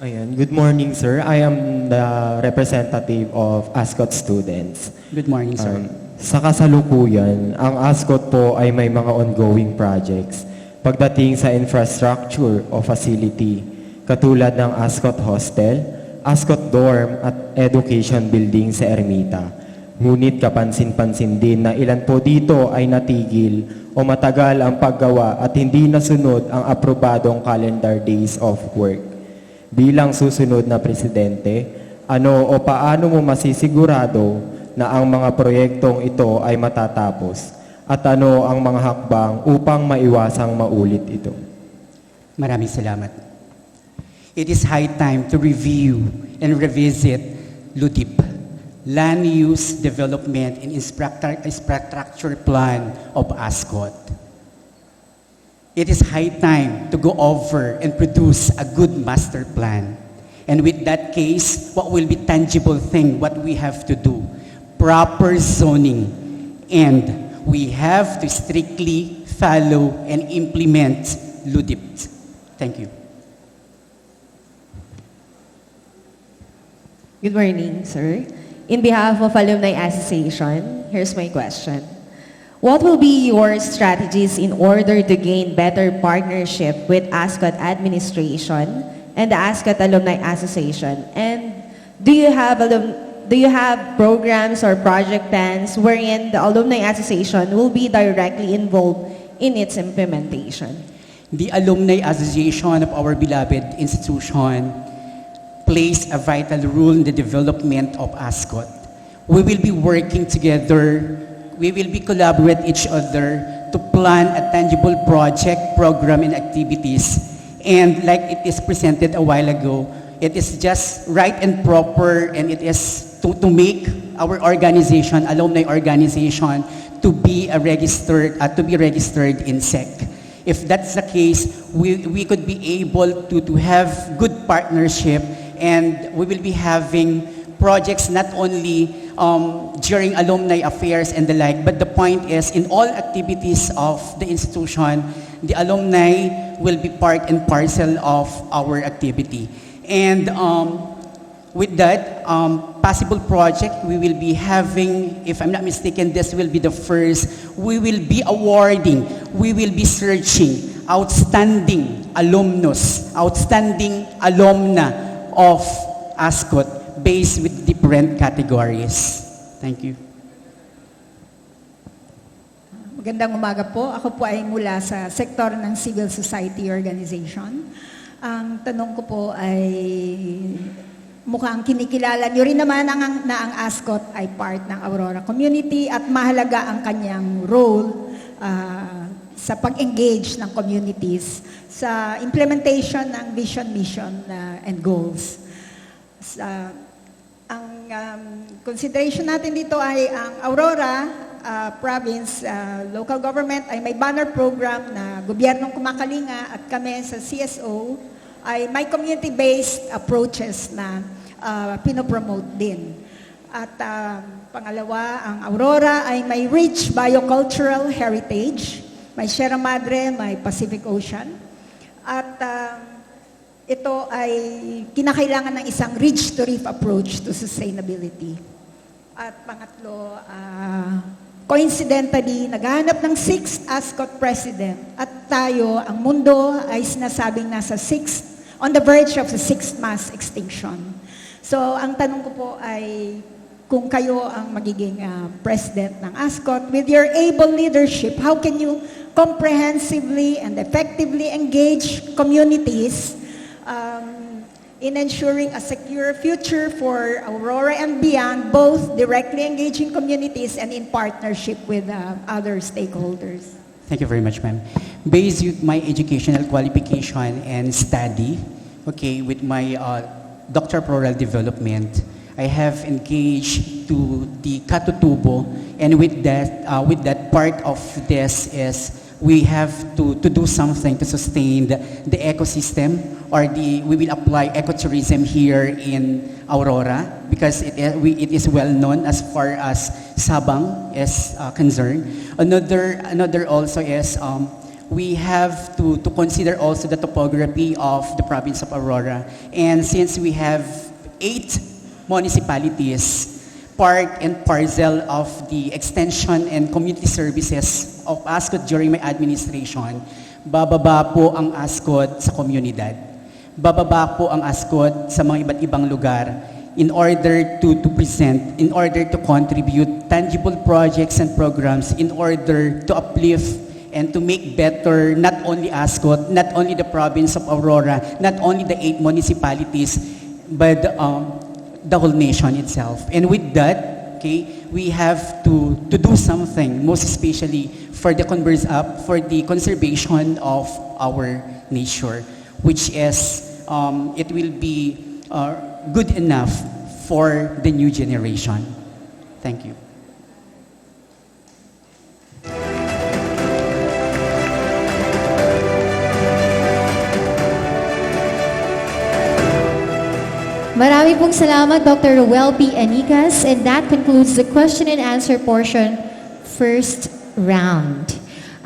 Ayan. Good morning, sir. I am the representative of ASCOT students. Good morning, sir. Sa kasalukuyan, ang ASCOT po ay may mga ongoing projects pagdating sa infrastructure o facility, katulad ng ASCOT Hostel, ASCOT Dorm at Education Building sa Ermita. Ngunit kapansin-pansin din na ilan po dito ay natigil o matagal ang paggawa at hindi nasunod ang aprobadong calendar days of work. Bilang susunod na presidente, ano o paano mo masisigurado na ang mga proyektong ito ay matatapos? At ano ang mga hakbang upang maiwasang maulit ito? Maraming salamat. It is high time to review and revisit LUDIP, Land Use Development and Infrastructure Plan of ASCOT. It is high time to go over and produce a good master plan. And with that case, what will be tangible thing, what we have to do? Proper zoning. And we have to strictly follow and implement LUDIP. Thank you. Good morning, sir. In behalf of Alumni Association, here's my question. What will be your strategies in order to gain better partnership with ASCOT administration and the ASCOT Alumni Association? And do you have programs or project plans wherein the Alumni Association will be directly involved in its implementation? The Alumni Association of our beloved institution plays a vital role in the development of ASCOT. We will be working together. We will be collaborate each other to plan a tangible project, program, and activities. And like it is presented a while ago, it is just right and proper, and it is to make our organization, alumni organization, to be registered in SEC. If that's the case, we could be able to have good partnership, and we will be having projects not only during alumni affairs and the like, but the point is in all activities of the institution, the alumni will be part and parcel of our activity. And with that possible project, we will be having, if I'm not mistaken, this will be the first, we will be awarding, we will be searching outstanding alumnus, outstanding alumna of ASCOT based with different categories. Thank you. Magandang umaga po. Ako po ay mula sa sektor ng civil society organization. Ang tanong ko po ay mukhang kinikilala nyo rin naman na ang ASCOT ay part ng Aurora community at mahalaga ang kanyang role sa pag-engage ng communities sa implementation ng vision, mission, and goals. Ang consideration natin dito ay ang Aurora province local government ay may banner program na gobyernong kumakalinga at kami sa CSO ay may community-based approaches na pinopromote din. At pangalawa, ang Aurora ay may rich biocultural heritage, may Sierra Madre, may Pacific Ocean. At ito ay kinakailangan ng isang ridge-to-reef approach to sustainability. At pangatlo, coincidentally, naghahanap ng 6th ASCOT president at tayo, ang mundo ay sinasabing nasa 6th, on the verge of the 6th mass extinction. So, ang tanong ko po ay kung kayo ang magiging president ng ASCOT, with your able leadership, how can you comprehensively and effectively engage communities in ensuring a secure future for Aurora and beyond, both directly engaging communities and in partnership with other stakeholders? Thank you very much, ma'am. Based with my educational qualification and study, okay, with my Doctor of Rural Development, I have engaged to the katutubo, and with that part of this is we have to do something to sustain the ecosystem, or we will apply ecotourism here in Aurora because it is well known as far as Sabang is concerned. Another also is we have to consider also the topography of the province of Aurora, and since we have 8 municipalities, part and parcel of the extension and community services of ASCOT during my administration, bababa po ang ASCOT sa komunidad. Bababa po ang ASCOT sa mga iba't ibang lugar in order to present, in order to contribute tangible projects and programs, in order to uplift and to make better not only ASCOT, not only the province of Aurora, not only the 8 municipalities, but the whole nation itself. And with that, okay, we have to do something, most especially for the conservation of our nature, which is it will be good enough for the new generation. Thank you. Marami pong salamat, Dr. Ruel P. Anicas, and that concludes the question and answer portion, first round.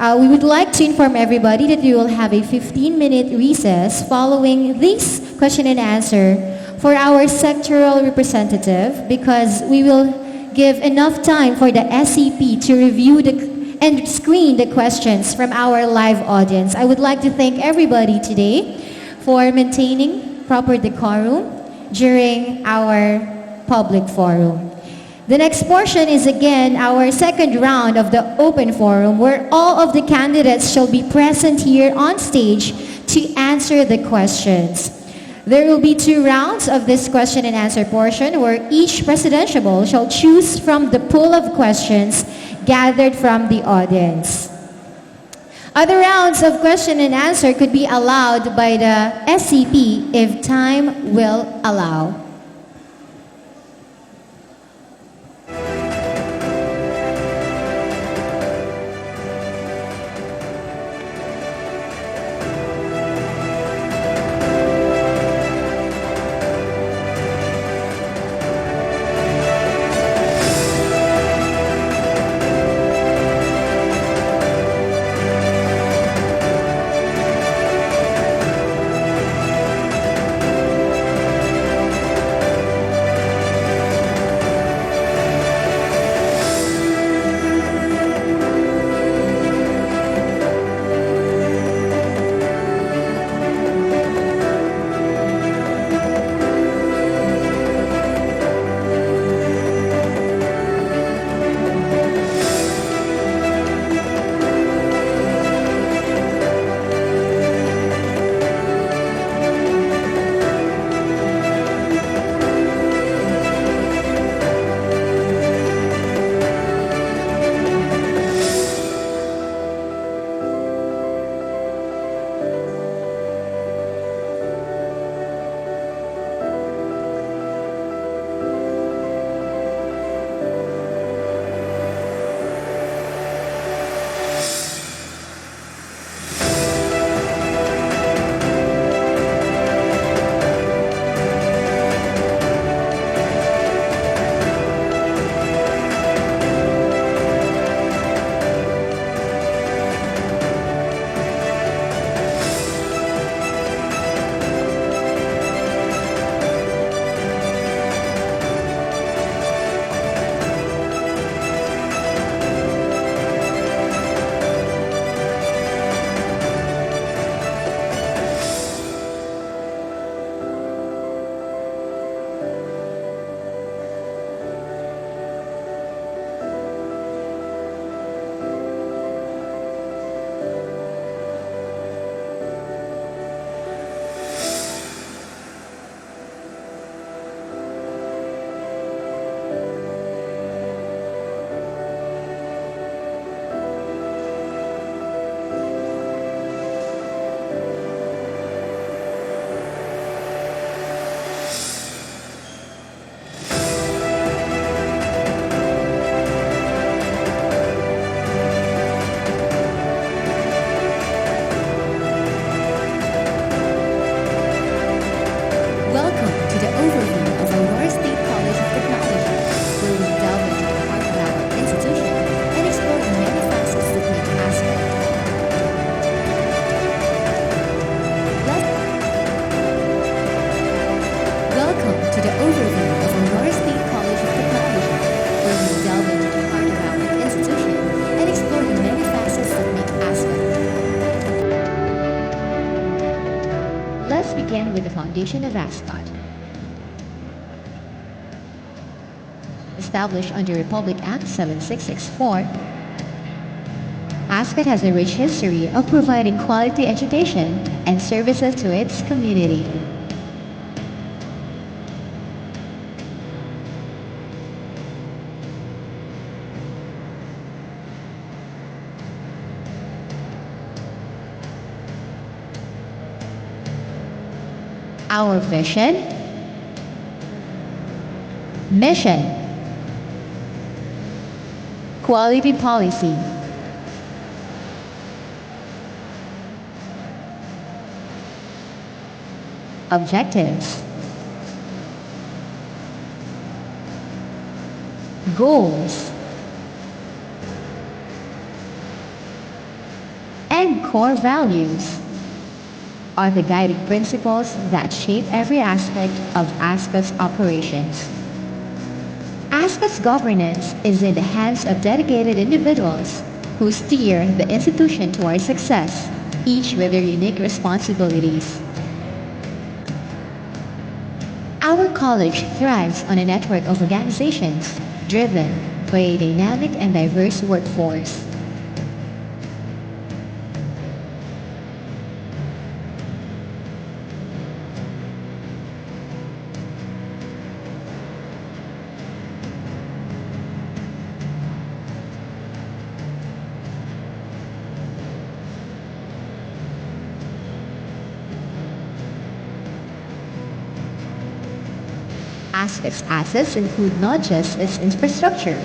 We would like to inform everybody that we will have a 15-minute recess following this question and answer for our sectoral representative, because we will give enough time for the SCP to review and screen the questions from our live audience. I would like to thank everybody today for maintaining proper decorum during our public forum. The next portion is again our second round of the open forum, where all of the candidates shall be present here on stage to answer the questions. There will be 2 rounds of this question and answer portion, where each presidentiable shall choose from the pool of questions gathered from the audience. Other rounds of question and answer could be allowed by the SCP if time will allow. begin with the foundation of ASCOT. Established under Republic Act 7664, ASCOT has a rich history of providing quality education and services to its community. Our vision, mission, quality policy, objectives, goals, core values are the guiding principles that shape every aspect of ASCOT's operations. ASCOT's governance is in the hands of dedicated individuals who steer the institution towards success, each with their unique responsibilities. Our college thrives on a network of organizations driven by a dynamic and diverse workforce. ASCOT's assets include not just its infrastructure,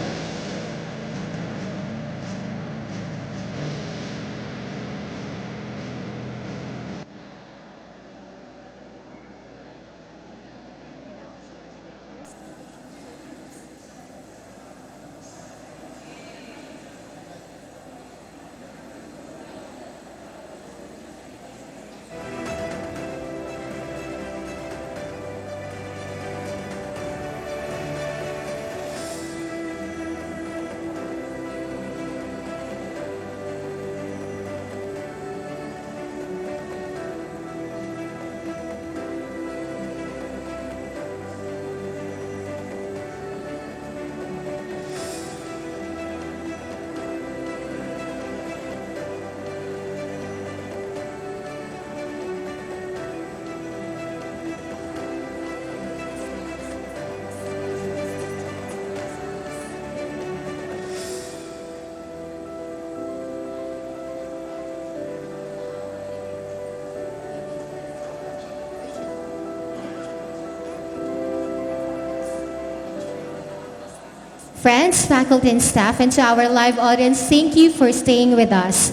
friends, faculty, and staff, and to our live audience, thank you for staying with us.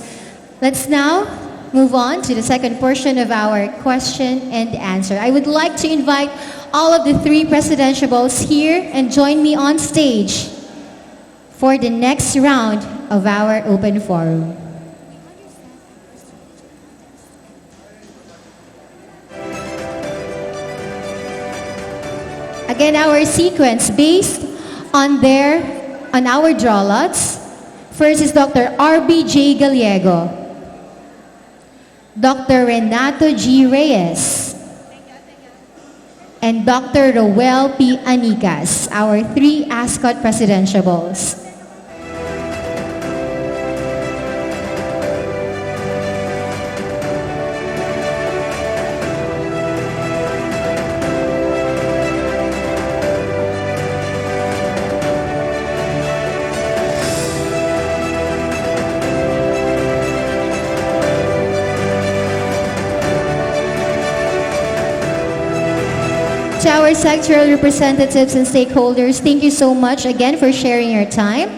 Let's now move on to the second portion of our question and answer. I would like to invite all of the three presidentiables here and join me on stage for the next round of our open forum. Again, our sequence based on our draw lots. First is Dr. R.B.J. Gallego, Dr. Renato G. Reyes, and Dr. Roel P. Anicas, our three ASCOT presidentiables. To our sectoral representatives and stakeholders, thank you so much again for sharing your time.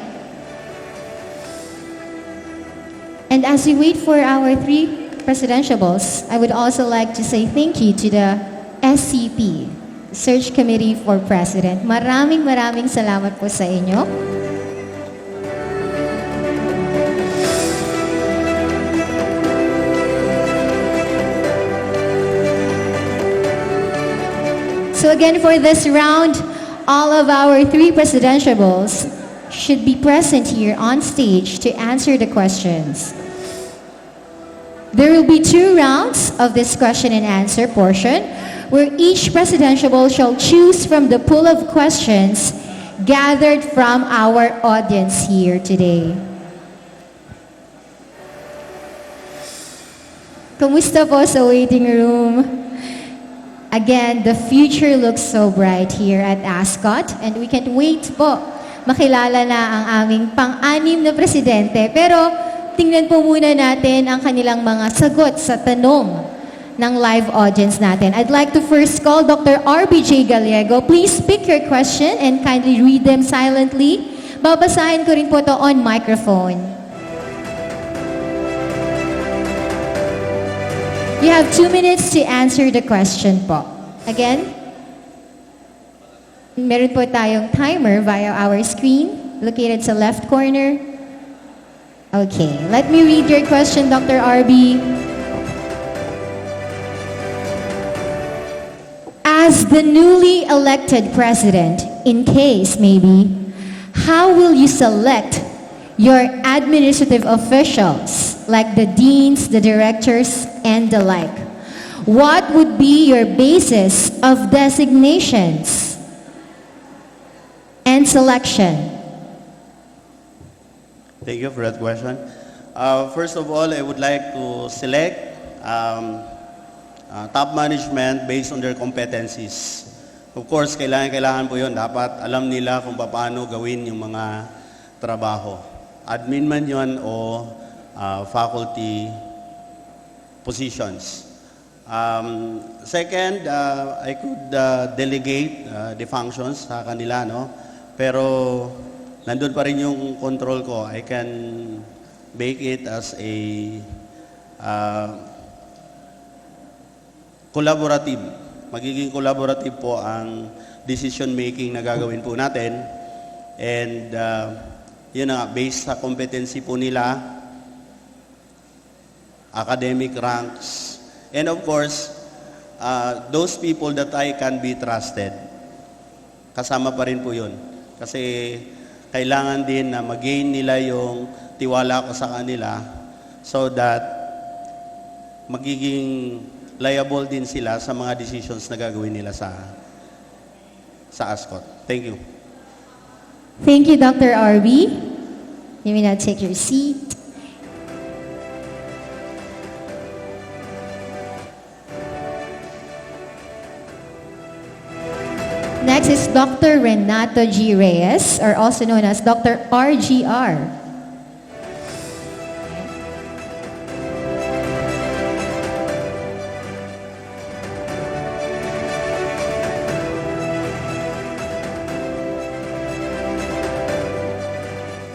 And as we wait for our three presidentiables, I would also like to say thank you to the SCP, Search Committee for President. Maraming salamat po sa inyo. So again, for this round, all of our three presidentiables should be present here on stage to answer the questions. There will be 2 rounds of this question and answer portion, where each presidentiable shall choose from the pool of questions gathered from our audience here today. Kumusta po sa waiting room? Again, the future looks so bright here at ASCOT, and we can't wait po makilala na ang aming pang-anim na presidente. Pero tingnan po muna natin ang kanilang mga sagot sa tanong ng live audience natin. I'd like to first call Dr. R.B.J. Gallego. Please pick your question and kindly read them silently. Babasahin ko rin po ito on microphone. You have 2 minutes to answer the question po. Again, meron po tayong timer via our screen located sa left corner Okay, let me read your question, Dr. RB. As the newly elected president, in case maybe, how will you select your administrative officials, like the deans, the directors, and the like? What would be your basis of designations and selection? Thank you for that question. First of all, I would like to select top management based on their competencies. Of course, kailangan po yun. Dapat alam nila kung paano gawin yung mga trabaho. Admin man yun o faculty positions. Second, I could delegate the functions sa kanila, no? Pero nandun pa rin yung control ko. I can make it as a collaborative. Magiging collaborative po ang decision making na gagawin po natin. And yun na, based sa competency po nila, academic ranks, and of course, those people that I can be trusted. Kasama pa rin po yun. Kasi kailangan din na mag-gain nila yung tiwala ko sa kanila so that magiging liable din sila sa mga decisions na gagawin nila sa ASCOT. Thank you. Thank you, Dr. RB. You may now take your seat. Next is Dr. Renato G. Reyes, or also known as Dr. RGR.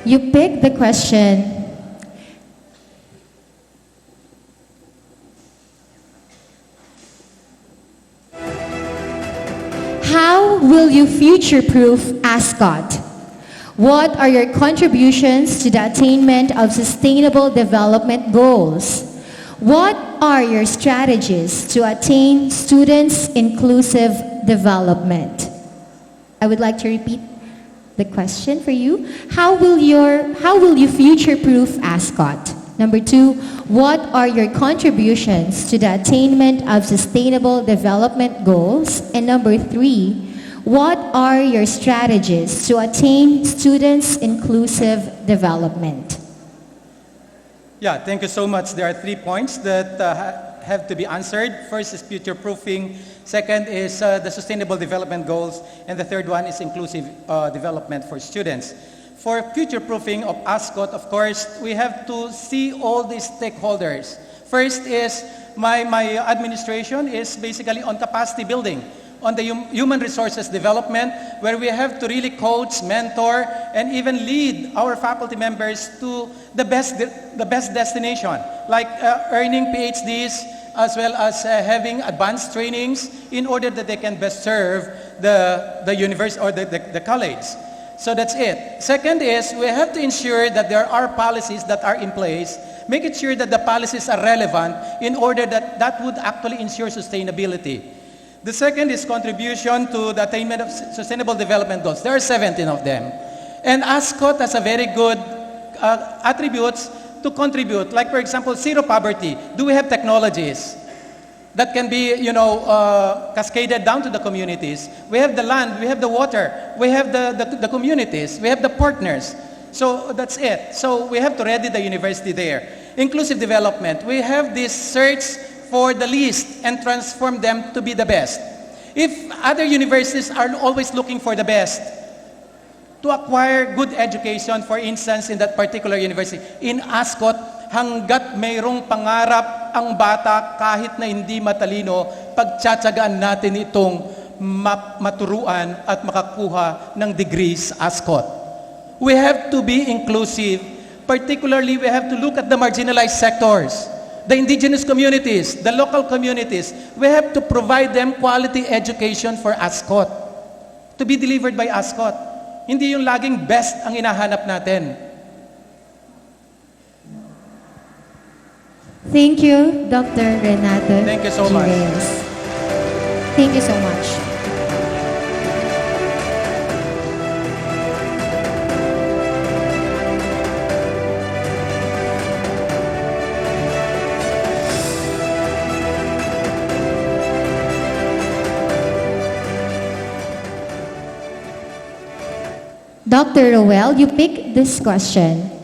You pick the question. How will you future-proof ASCOT? What are your contributions to the attainment of sustainable development goals? What are your strategies to attain students' inclusive development? I would like to repeat the question for you. How will you future-proof ASCOT? Number 2, what are your contributions to the attainment of sustainable development goals? And number 3, what are your strategies to attain students' inclusive development? Yeah, thank you so much. There are 3 points that have to be answered. First is future-proofing. Second is the sustainable development goals. And the third one is inclusive development for students. For future-proofing of ASCOT, of course, we have to see all these stakeholders. First is my administration is basically on capacity building, on the human resources development, where we have to really coach, mentor, and even lead our faculty members to the best destination, like earning PhDs, as well as having advanced trainings in order that they can best serve the university or the college. So that's it. Second is we have to ensure that there are policies that are in place, making sure that the policies are relevant in order that would actually ensure sustainability. The second is contribution to the attainment of sustainable development goals. There are 17 of them. And ASCOT has a very good attributes to contribute. Like, for example, zero poverty. Do we have technologies that can be, cascaded down to the communities? We have the land, we have the water, we have the communities, we have the partners. So that's it. So we have to ready the university there. Inclusive development. We have this search for the least and transform them to be the best. If other universities are always looking for the best, to acquire good education, for instance, in that particular university, in ASCOT, hanggat mayroong pangarap ang bata kahit na hindi matalino, pagtsatsagaan natin itong maturuan at makakuha ng degrees ASCOT. We have to be inclusive. Particularly, we have to look at the marginalized sectors, the indigenous communities, the local communities. We have to provide them quality education for ASCOT, to be delivered by ASCOT. Hindi yung laging best ang hinahanap natin. Thank you, Dr. Renato. Thank you so much. Reyes. Thank you so much. Dr. Roel, you pick this question.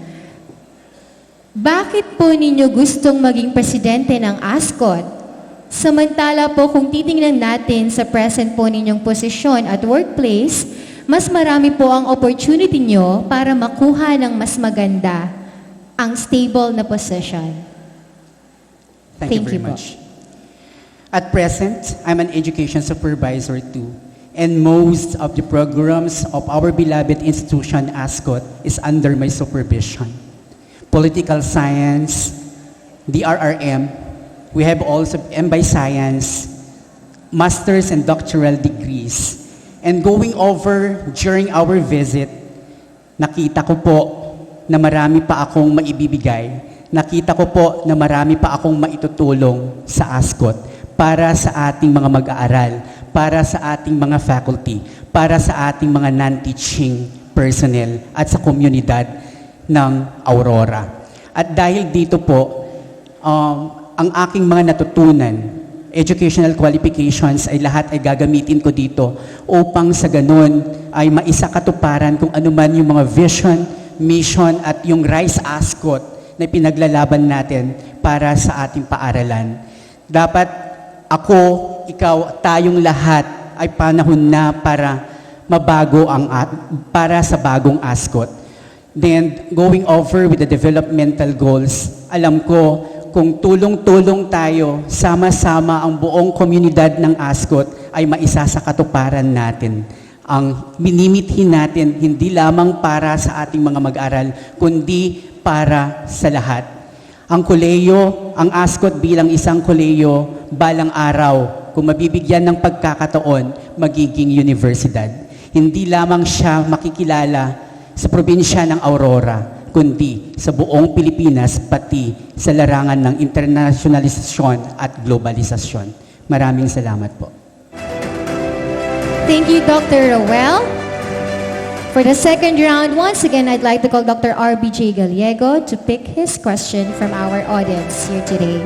Bakit po ninyo gustong maging presidente ng ASCOT? Samantala po kung titingnan natin sa present po ninyong posisyon at workplace, mas marami po ang opportunity nyo para makuha ng mas maganda ang stable na position. Thank you very po. much. At present, I'm an education supervisor too, and most of the programs of our beloved institution, ASCOT, is under my supervision. Political science, the RRM, we have also MBA science, master's and doctoral degrees. And going over during our visit, nakita ko po na marami pa akong maibibigay. Nakita ko po na marami pa akong maitutulong sa ASCOT para sa ating mga mag-aaral, para sa ating mga faculty, para sa ating mga non-teaching personnel at sa komunidad ng Aurora. At dahil dito po, ang aking mga natutunan, educational qualifications ay lahat ay gagamitin ko dito upang sa ganun ay maisakatuparan kung ano man yung mga vision, mission at yung RISE ASCOT na pinaglalaban natin para sa ating paaralan. Dapat ako, ikaw, tayong lahat ay panahon na para mabago para sa bagong ASCOT. Then, going over with the developmental goals, alam ko kung tulong-tulong tayo, sama-sama ang buong komunidad ng ASCOT ay maisasakatuparan natin. Ang minimithin natin, hindi lamang para sa ating mga mag-aral, kundi para sa lahat. Ang koleyo, ang ASCOT bilang isang koleyo, balang araw, kung mabibigyan ng pagkakataon, magiging universidad. Hindi lamang siya makikilala sa probinsya ng Aurora, kundi sa buong Pilipinas, pati sa larangan ng internationalisasyon at globalisasyon. Maraming salamat po. Thank you, Dr. Roel. For the second round, once again, I'd like to call Dr. RBJ Gallego to pick his question from our audience here today.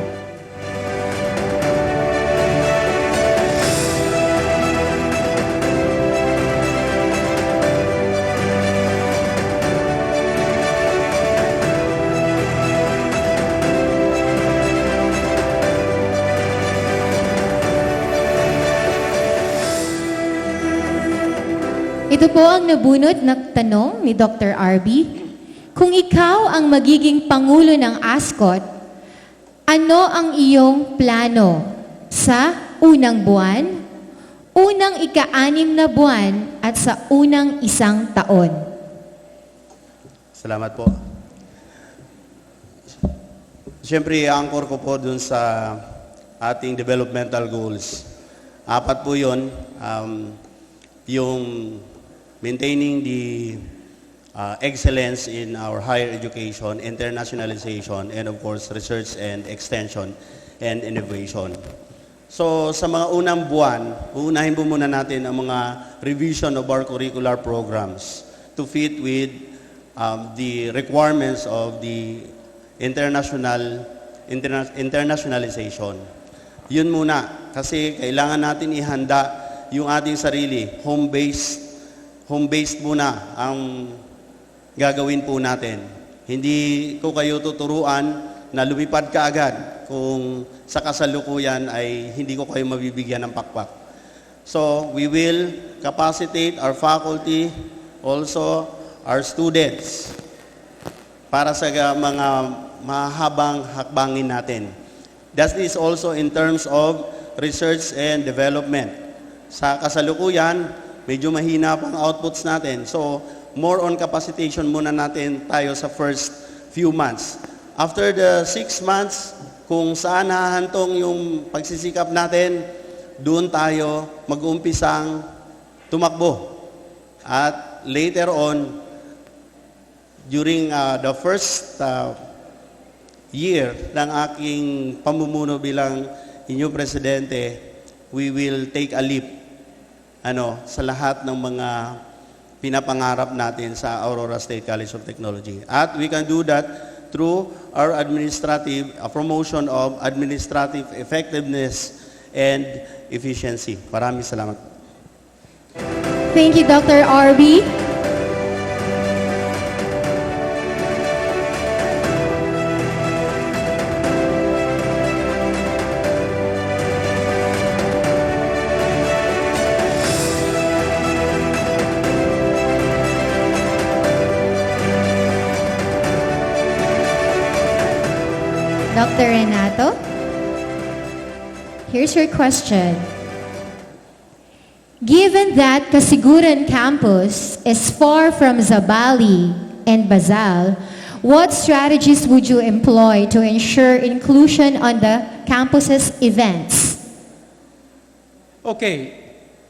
Ito po ang nabunot na tanong ni Dr. RB. Kung ikaw ang magiging pangulo ng ASCOT, ano ang iyong plano sa unang buwan, unang ika-6 na buwan, at sa unang 1 taon? Salamat po. Siyempre, angkor ko po dun sa ating developmental goals. 4 po yun. Yung maintaining the excellence in our higher education, internationalization, and of course, research and extension and innovation. So, sa mga unang buwan, uunahin po muna natin ang mga revision of our curricular programs to fit with the requirements of the internationalization. Yun muna, kasi kailangan natin ihanda yung ating sarili, home-based muna ang gagawin po natin. Hindi ko kayo tuturuan na lumipad ka agad kung sa kasalukuyan ay hindi ko kayo mabibigyan ng pakpak. So, we will capacitate our faculty, also our students, para sa mga mahabang hakbangin natin. That is also in terms of research and development. Sa kasalukuyan, medyo mahina pang outputs natin. So, more on capacitation muna natin tayo sa first few months. After the 6 months, kung saan hahantong yung pagsisikap natin, doon tayo mag-umpisang tumakbo. At later on, during the first year ng aking pamumuno bilang inyong presidente, we will take a leap sa lahat ng mga pinapangarap natin sa Aurora State College of Technology. At we can do that through our promotion of administrative effectiveness and efficiency. Maraming salamat. Thank you, Dr. Arby. Dr. Renato, here's your question. Given that Kasiguran campus is far from Zabali and Basal, what strategies would you employ to ensure inclusion on the campus's events? Okay,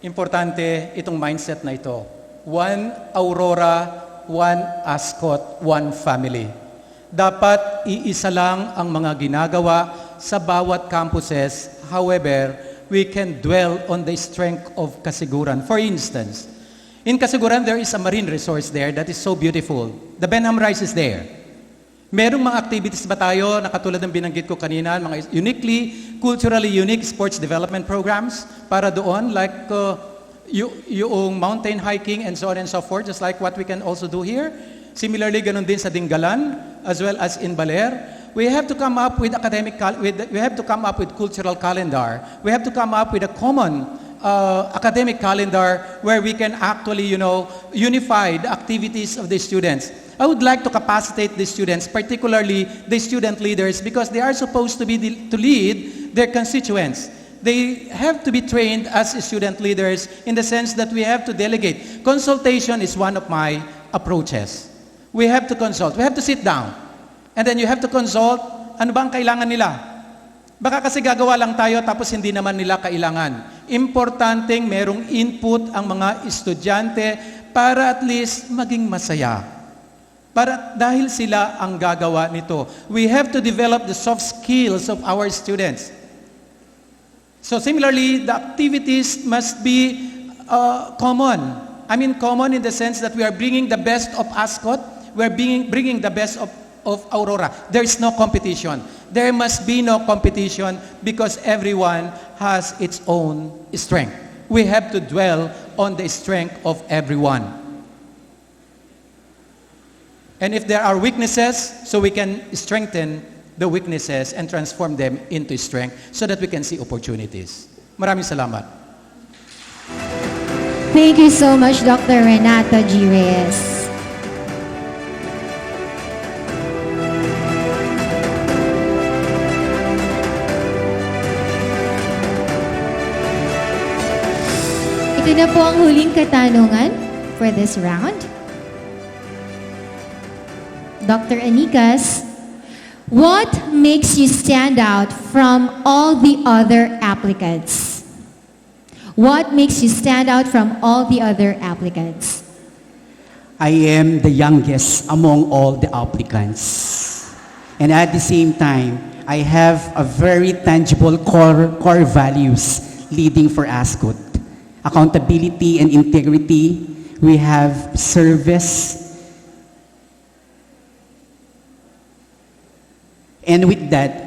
importante itong mindset na ito. One Aurora, one ASCOT, one family. Dapat iisa lang ang mga ginagawa sa bawat campuses. However, we can dwell on the strength of Kasiguran. For instance, in Kasiguran, there is a marine resource there that is so beautiful. The Benham Rice is there. Merong mga activities ba tayo na katulad ng binanggit ko kanina, mga culturally unique sports development programs para doon, like yung mountain hiking and so on and so forth, just like what we can also do here. Similarly, ganun din sa Dingalan, as well as in Baler. We have to come up with we have to come up with cultural calendar. We have to come up with a common academic calendar where we can actually, unify the activities of the students. I would like to capacitate the students, particularly the student leaders, because they are supposed to lead their constituents. They have to be trained as student leaders in the sense that we have to delegate. Consultation is one of my approaches. We have to consult. We have to sit down. And then you have to consult, ano bang kailangan nila? Baka kasi gagawa lang tayo tapos hindi naman nila kailangan. Importanteng merong input ang mga estudyante para at least maging masaya. Dahil sila ang gagawa nito. We have to develop the soft skills of our students. So similarly, the activities must be common. I mean common in the sense that we are bringing the best of ASCOT. We're bringing the best of Aurora. There is no competition. There must be no competition because everyone has its own strength. We have to dwell on the strength of everyone. And if there are weaknesses, so we can strengthen the weaknesses and transform them into strength so that we can see opportunities. Maraming salamat. Thank you so much, Dr. Renato G. Reyes. Ito na po ang huling katanungan for this round. Dr. Anicas, what makes you stand out from all the other applicants? What makes you stand out from all the other applicants? I am the youngest among all the applicants. And at the same time, I have a very tangible core values leading for ASCOT. Accountability and integrity. We have service. And with that,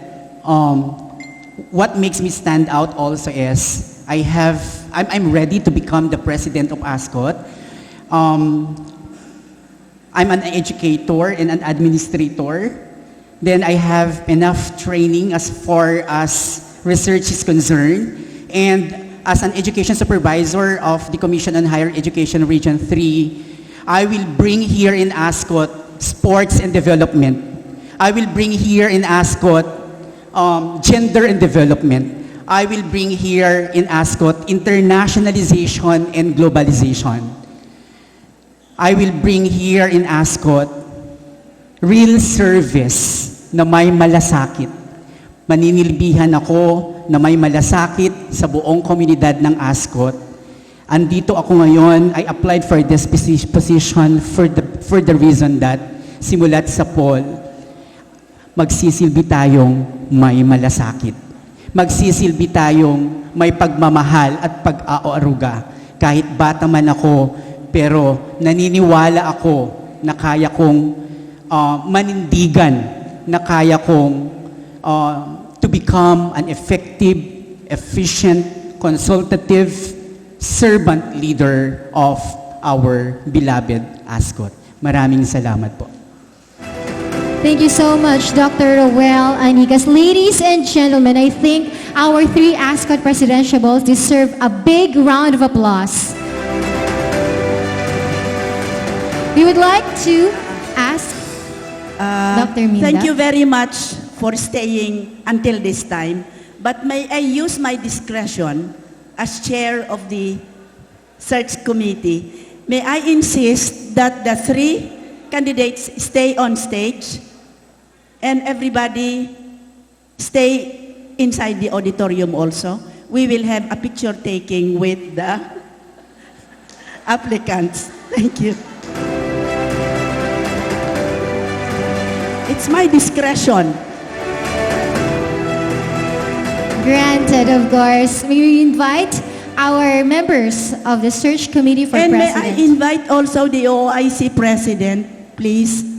what makes me stand out also is I'm ready to become the president of ASCOT. I'm an educator and an administrator. Then I have enough training as far as research is concerned. And as an education supervisor of the Commission on Higher Education Region 3, I will bring here in ASCOT sports and development. I will bring here in ASCOT gender and development. I will bring here in ASCOT internationalization and globalization. I will bring here in ASCOT real service na may malasakit. Maninilbihan ako na may malasakit sa buong komunidad ng ASCOT. Andito ako ngayon, I applied for this position for the reason that simulat sa poll, magsisilbi tayong may malasakit. Magsisilbi tayong may pagmamahal at pag-aaruga. Kahit bata man ako, pero naniniwala ako na kaya kong manindigan, na kaya kong to become an effective, efficient, consultative servant leader of our beloved ASCOT. Maraming salamat po. Thank you so much, Dr. Roel Anigas. Ladies and gentlemen, I think our 3 ASCOT presidentiables deserve a big round of applause. We would like to ask Dr. Minda. Thank you very much for staying until this time. But may I use my discretion as chair of the search committee? May I insist that the 3 candidates stay on stage and everybody stay inside the auditorium also. We will have a picture taking with the applicants. Thank you. It's my discretion. Granted, of course. May we invite our members of the search committee for And may president. I invite also the OIC president, please.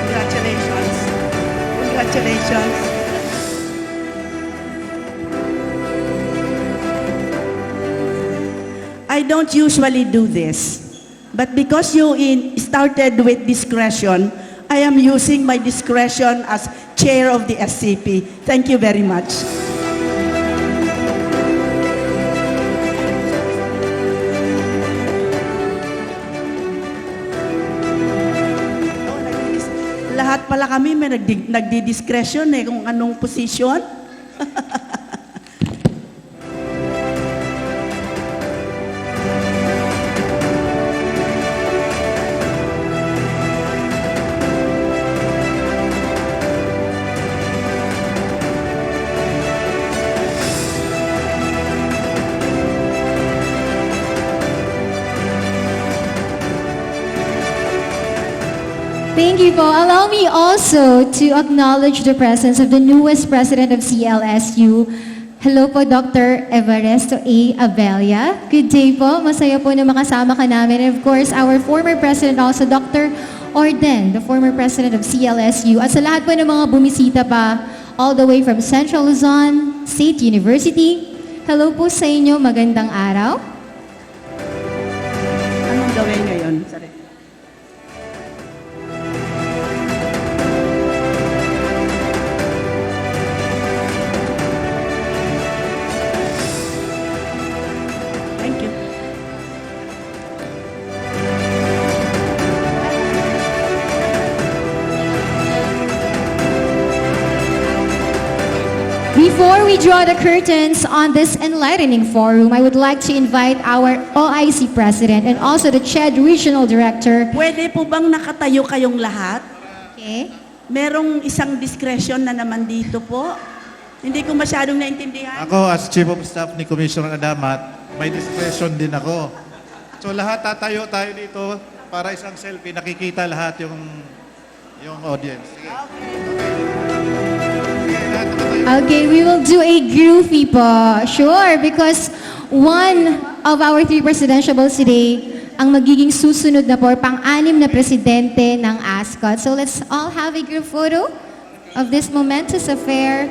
Congratulations. Congratulations. I don't usually do this, but because you started with discretion, I am using my discretion as chair of the SCP. Thank you very much. Lahat pala kami may nagdi-discretion kung anong position. Thank you po. Allow me also to acknowledge the presence of the newest president of CLSU. Hello po, Dr. Everesto A. Abella. Good day po. Masaya po na makasama ka namin. And of course, our former president also, Dr. Orden, the former president of CLSU. At sa lahat po ng mga bumisita pa, all the way from Central Luzon State University. Hello po sa inyo. Magandang araw. Anong gawin ngayon? Sorry. Thank you. Before we draw the curtains on this enlightening forum, I would like to invite our OIC President and also the CHED Regional Director. Pwede po bang nakatayo kayong lahat? Okay. Merong isang discretion na naman dito po. Hindi ko masyadong naintindihan. Ako, as Chief of Staff ni Commissioner Adamat, may discretion din ako. So lahat tatayo tayo dito para isang selfie, nakikita lahat yung audience. Sige. Okay, we will do a groovy po. Sure, because one of our 3 presidentiables today ang magiging susunod na po, pang-anim na presidente ng ASCOT. So let's all have a group photo of this momentous affair.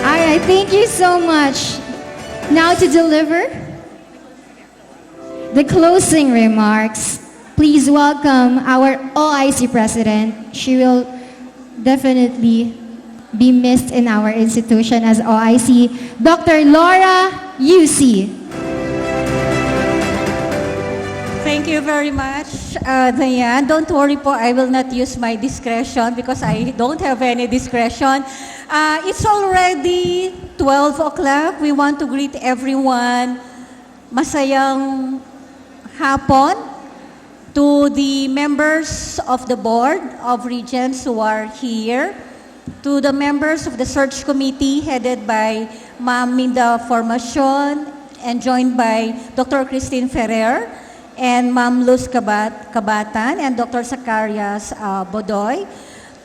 Alright, thank you so much. Now to deliver the closing remarks, please welcome our OIC President. She will definitely be missed in our institution as OIC, Dr. Laura UC. Thank you very much, Diane. Don't worry po, I will not use my discretion because I don't have any discretion. It's already 12 o'clock. We want to greet everyone. Masayang hapon to the members of the Board of Regents who are here, to the members of the search committee headed by Ma'am Minda Formacion and joined by Dr. Christine Ferrer, and Ma'am Luz Kabatan and Dr. Zacarias Bodoy,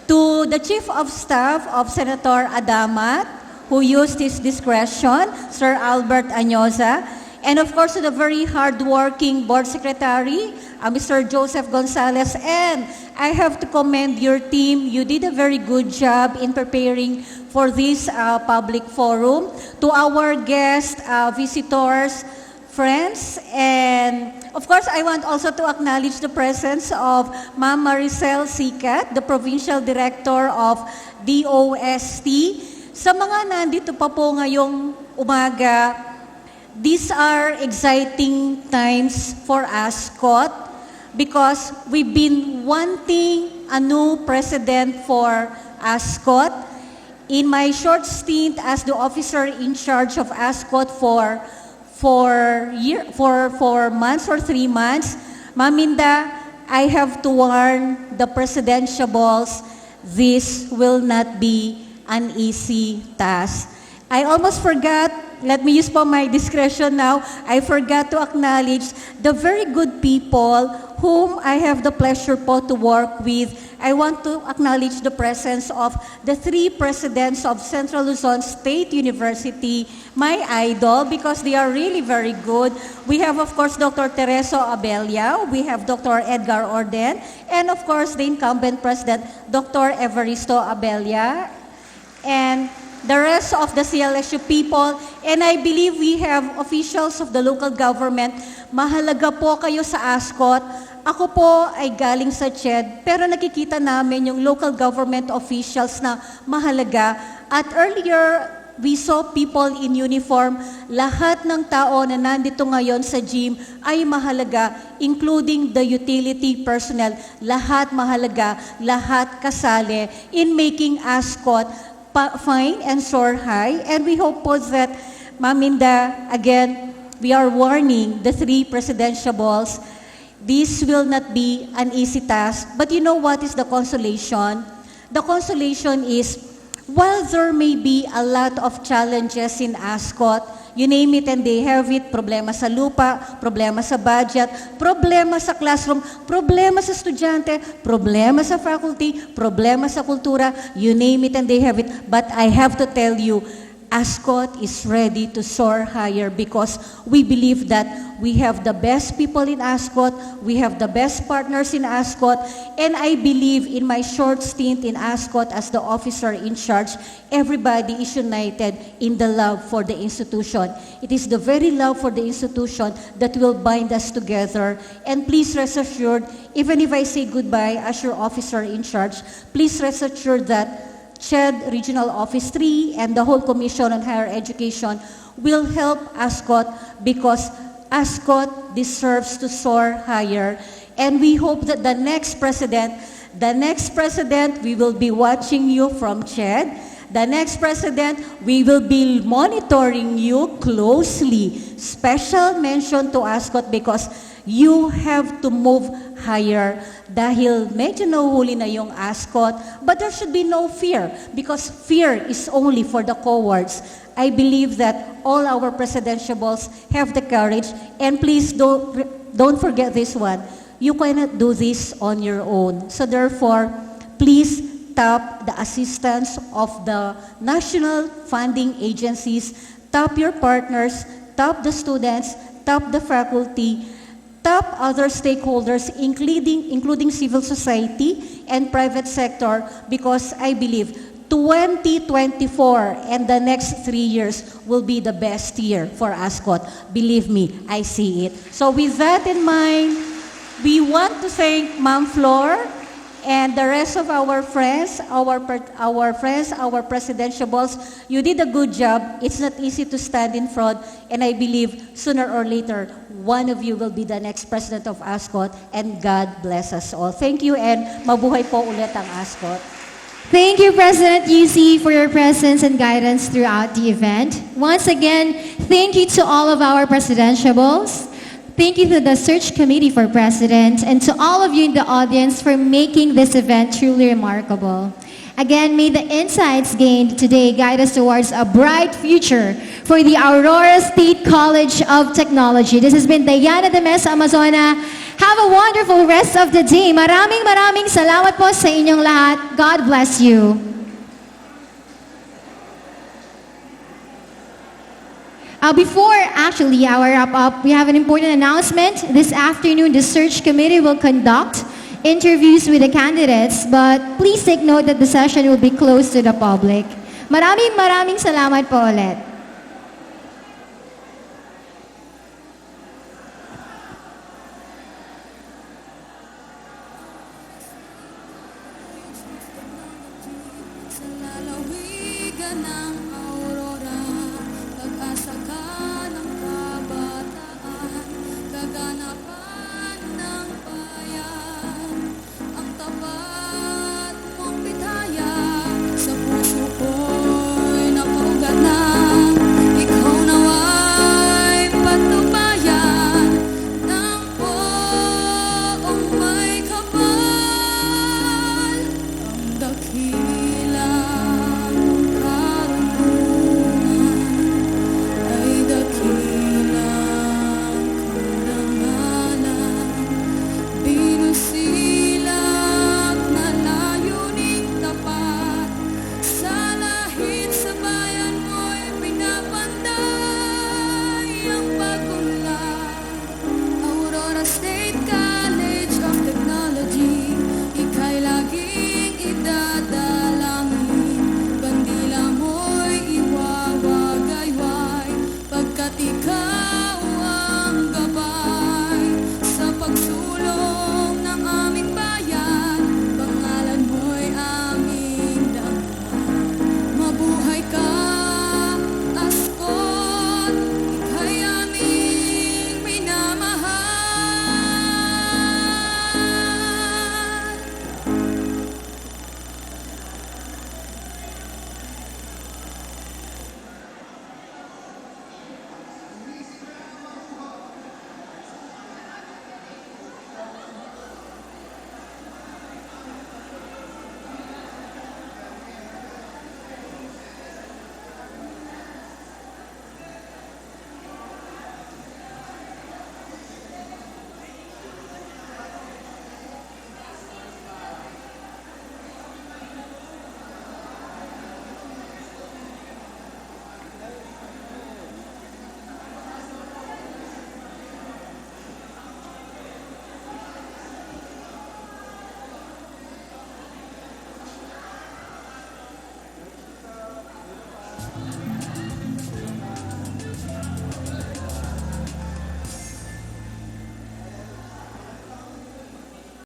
to the Chief of Staff of Senator Adamat, who used his discretion, Sir Albert Anyoza, and of course to the very hardworking Board Secretary, Mr. Joseph Gonzalez, and I have to commend your team. You did a very good job in preparing for this public forum. To our guests, visitors, friends, and of course, I want also to acknowledge the presence of Ma'am Maricel Sicat, the Provincial Director of DOST. Sa mga nandito pa po ngayong umaga, these are exciting times for ASCOT because we've been wanting a new president for ASCOT. In my short stint as the officer in charge of ASCOT for 4 months or 3 months, Maminda, I have to warn the presidentiables, this will not be an easy task. I almost forgot, let me use po my discretion now, I forgot to acknowledge the very good people whom I have the pleasure po to work with. I want to acknowledge the presence of the 3 presidents of Central Luzon State University, my idol, because they are really very good. We have, of course, Dr. Tereso Abella, we have Dr. Edgar Orden, and of course, the incumbent president, Dr. Evaristo Abella, and the rest of the CLSU people, and I believe we have officials of the local government. Mahalaga po kayo sa ASCOT. Ako po ay galing sa CHED, pero nakikita namin yung local government officials na mahalaga. At earlier, we saw people in uniform. Lahat ng tao na nandito ngayon sa gym ay mahalaga, including the utility personnel. Lahat mahalaga, lahat kasali in making ASCOT fine and soar high. And we hope po that, Maminda, again, we are warning the 3 presidentiables. This will not be an easy task. But you know what is the consolation? The consolation is, while there may be a lot of challenges in ASCOT, you name it and they have it, problema sa lupa, problema sa budget, problema sa classroom, problema sa estudyante, problema sa faculty, problema sa kultura, you name it and they have it. But I have to tell you, ASCOT is ready to soar higher because we believe that we have the best people in ASCOT, we have the best partners in ASCOT, and I believe in my short stint in ASCOT as the officer in charge, everybody is united in the love for the institution. It is the very love for the institution that will bind us together. And please rest assured, even if I say goodbye as your officer in charge, please rest assured that CHED Regional Office 3 and the whole Commission on Higher Education will help ASCOT because ASCOT deserves to soar higher. And we hope that the next president, we will be watching you from CHED. The next president, we will be monitoring you closely. Special mention to ASCOT because you have to move higher dahil medyo nahuhuli na yung ASCOT, but there should be no fear because fear is only for the cowards. I believe that all our presidentiables have the courage, and please don't forget this one. You cannot do this on your own. So therefore, please tap the assistance of the national funding agencies, tap your partners, tap the students, tap the faculty, tap other stakeholders, including civil society and private sector, because I believe 2024 and the next 3 years will be the best year for ASCOT. Believe me, I see it. So with that in mind, We want to thank Ma'am Flor and the rest of our friends, our presidentiables. You did a good job. It's not easy to stand in front, and I believe sooner or later, one of you will be the next president of ASCOT, and God bless us all. Thank you, and mabuhay po ulit ang ASCOT. Thank you, President UC, for your presence and guidance throughout the event. Once again, thank you to all of our presidentiables. Thank you to the search committee for president and to all of you in the audience for making this event truly remarkable. Again, may the insights gained today guide us towards a bright future for the Aurora State College of Technology. This has been Diana de Mesa, Amazona. Have a wonderful rest of the day. Maraming salamat po sa inyong lahat. God bless you. Before actually our wrap-up, we have an important announcement. This afternoon, the search committee will conduct interviews with the candidates, but please take note that the session will be closed to the public. Maraming salamat po ulit. Sa lalawigan ng Aurora, pag-asa ka ng kabataan, kaganapan ng bayan, ang tapat mong bitaya, sa puso ko'y napaugat na, ikaw nawa'y patnubayan, ng poong may kapal, ang dakilang karunungan ay dakilang karangalan, binusilak na layuning tapat, sa lahit sa bayan mo'y pinapanday ang pag-unlad. Aurora State College of Technology, ika'y laging idadalangin, bandila mo'y iwawagayway, pagkat ikaw ang gabay, sa pagsulong ng aming bayan, pangalan mo'y aming danghan. Mabuhay ka, ASCOT, ika'y aming minamahal.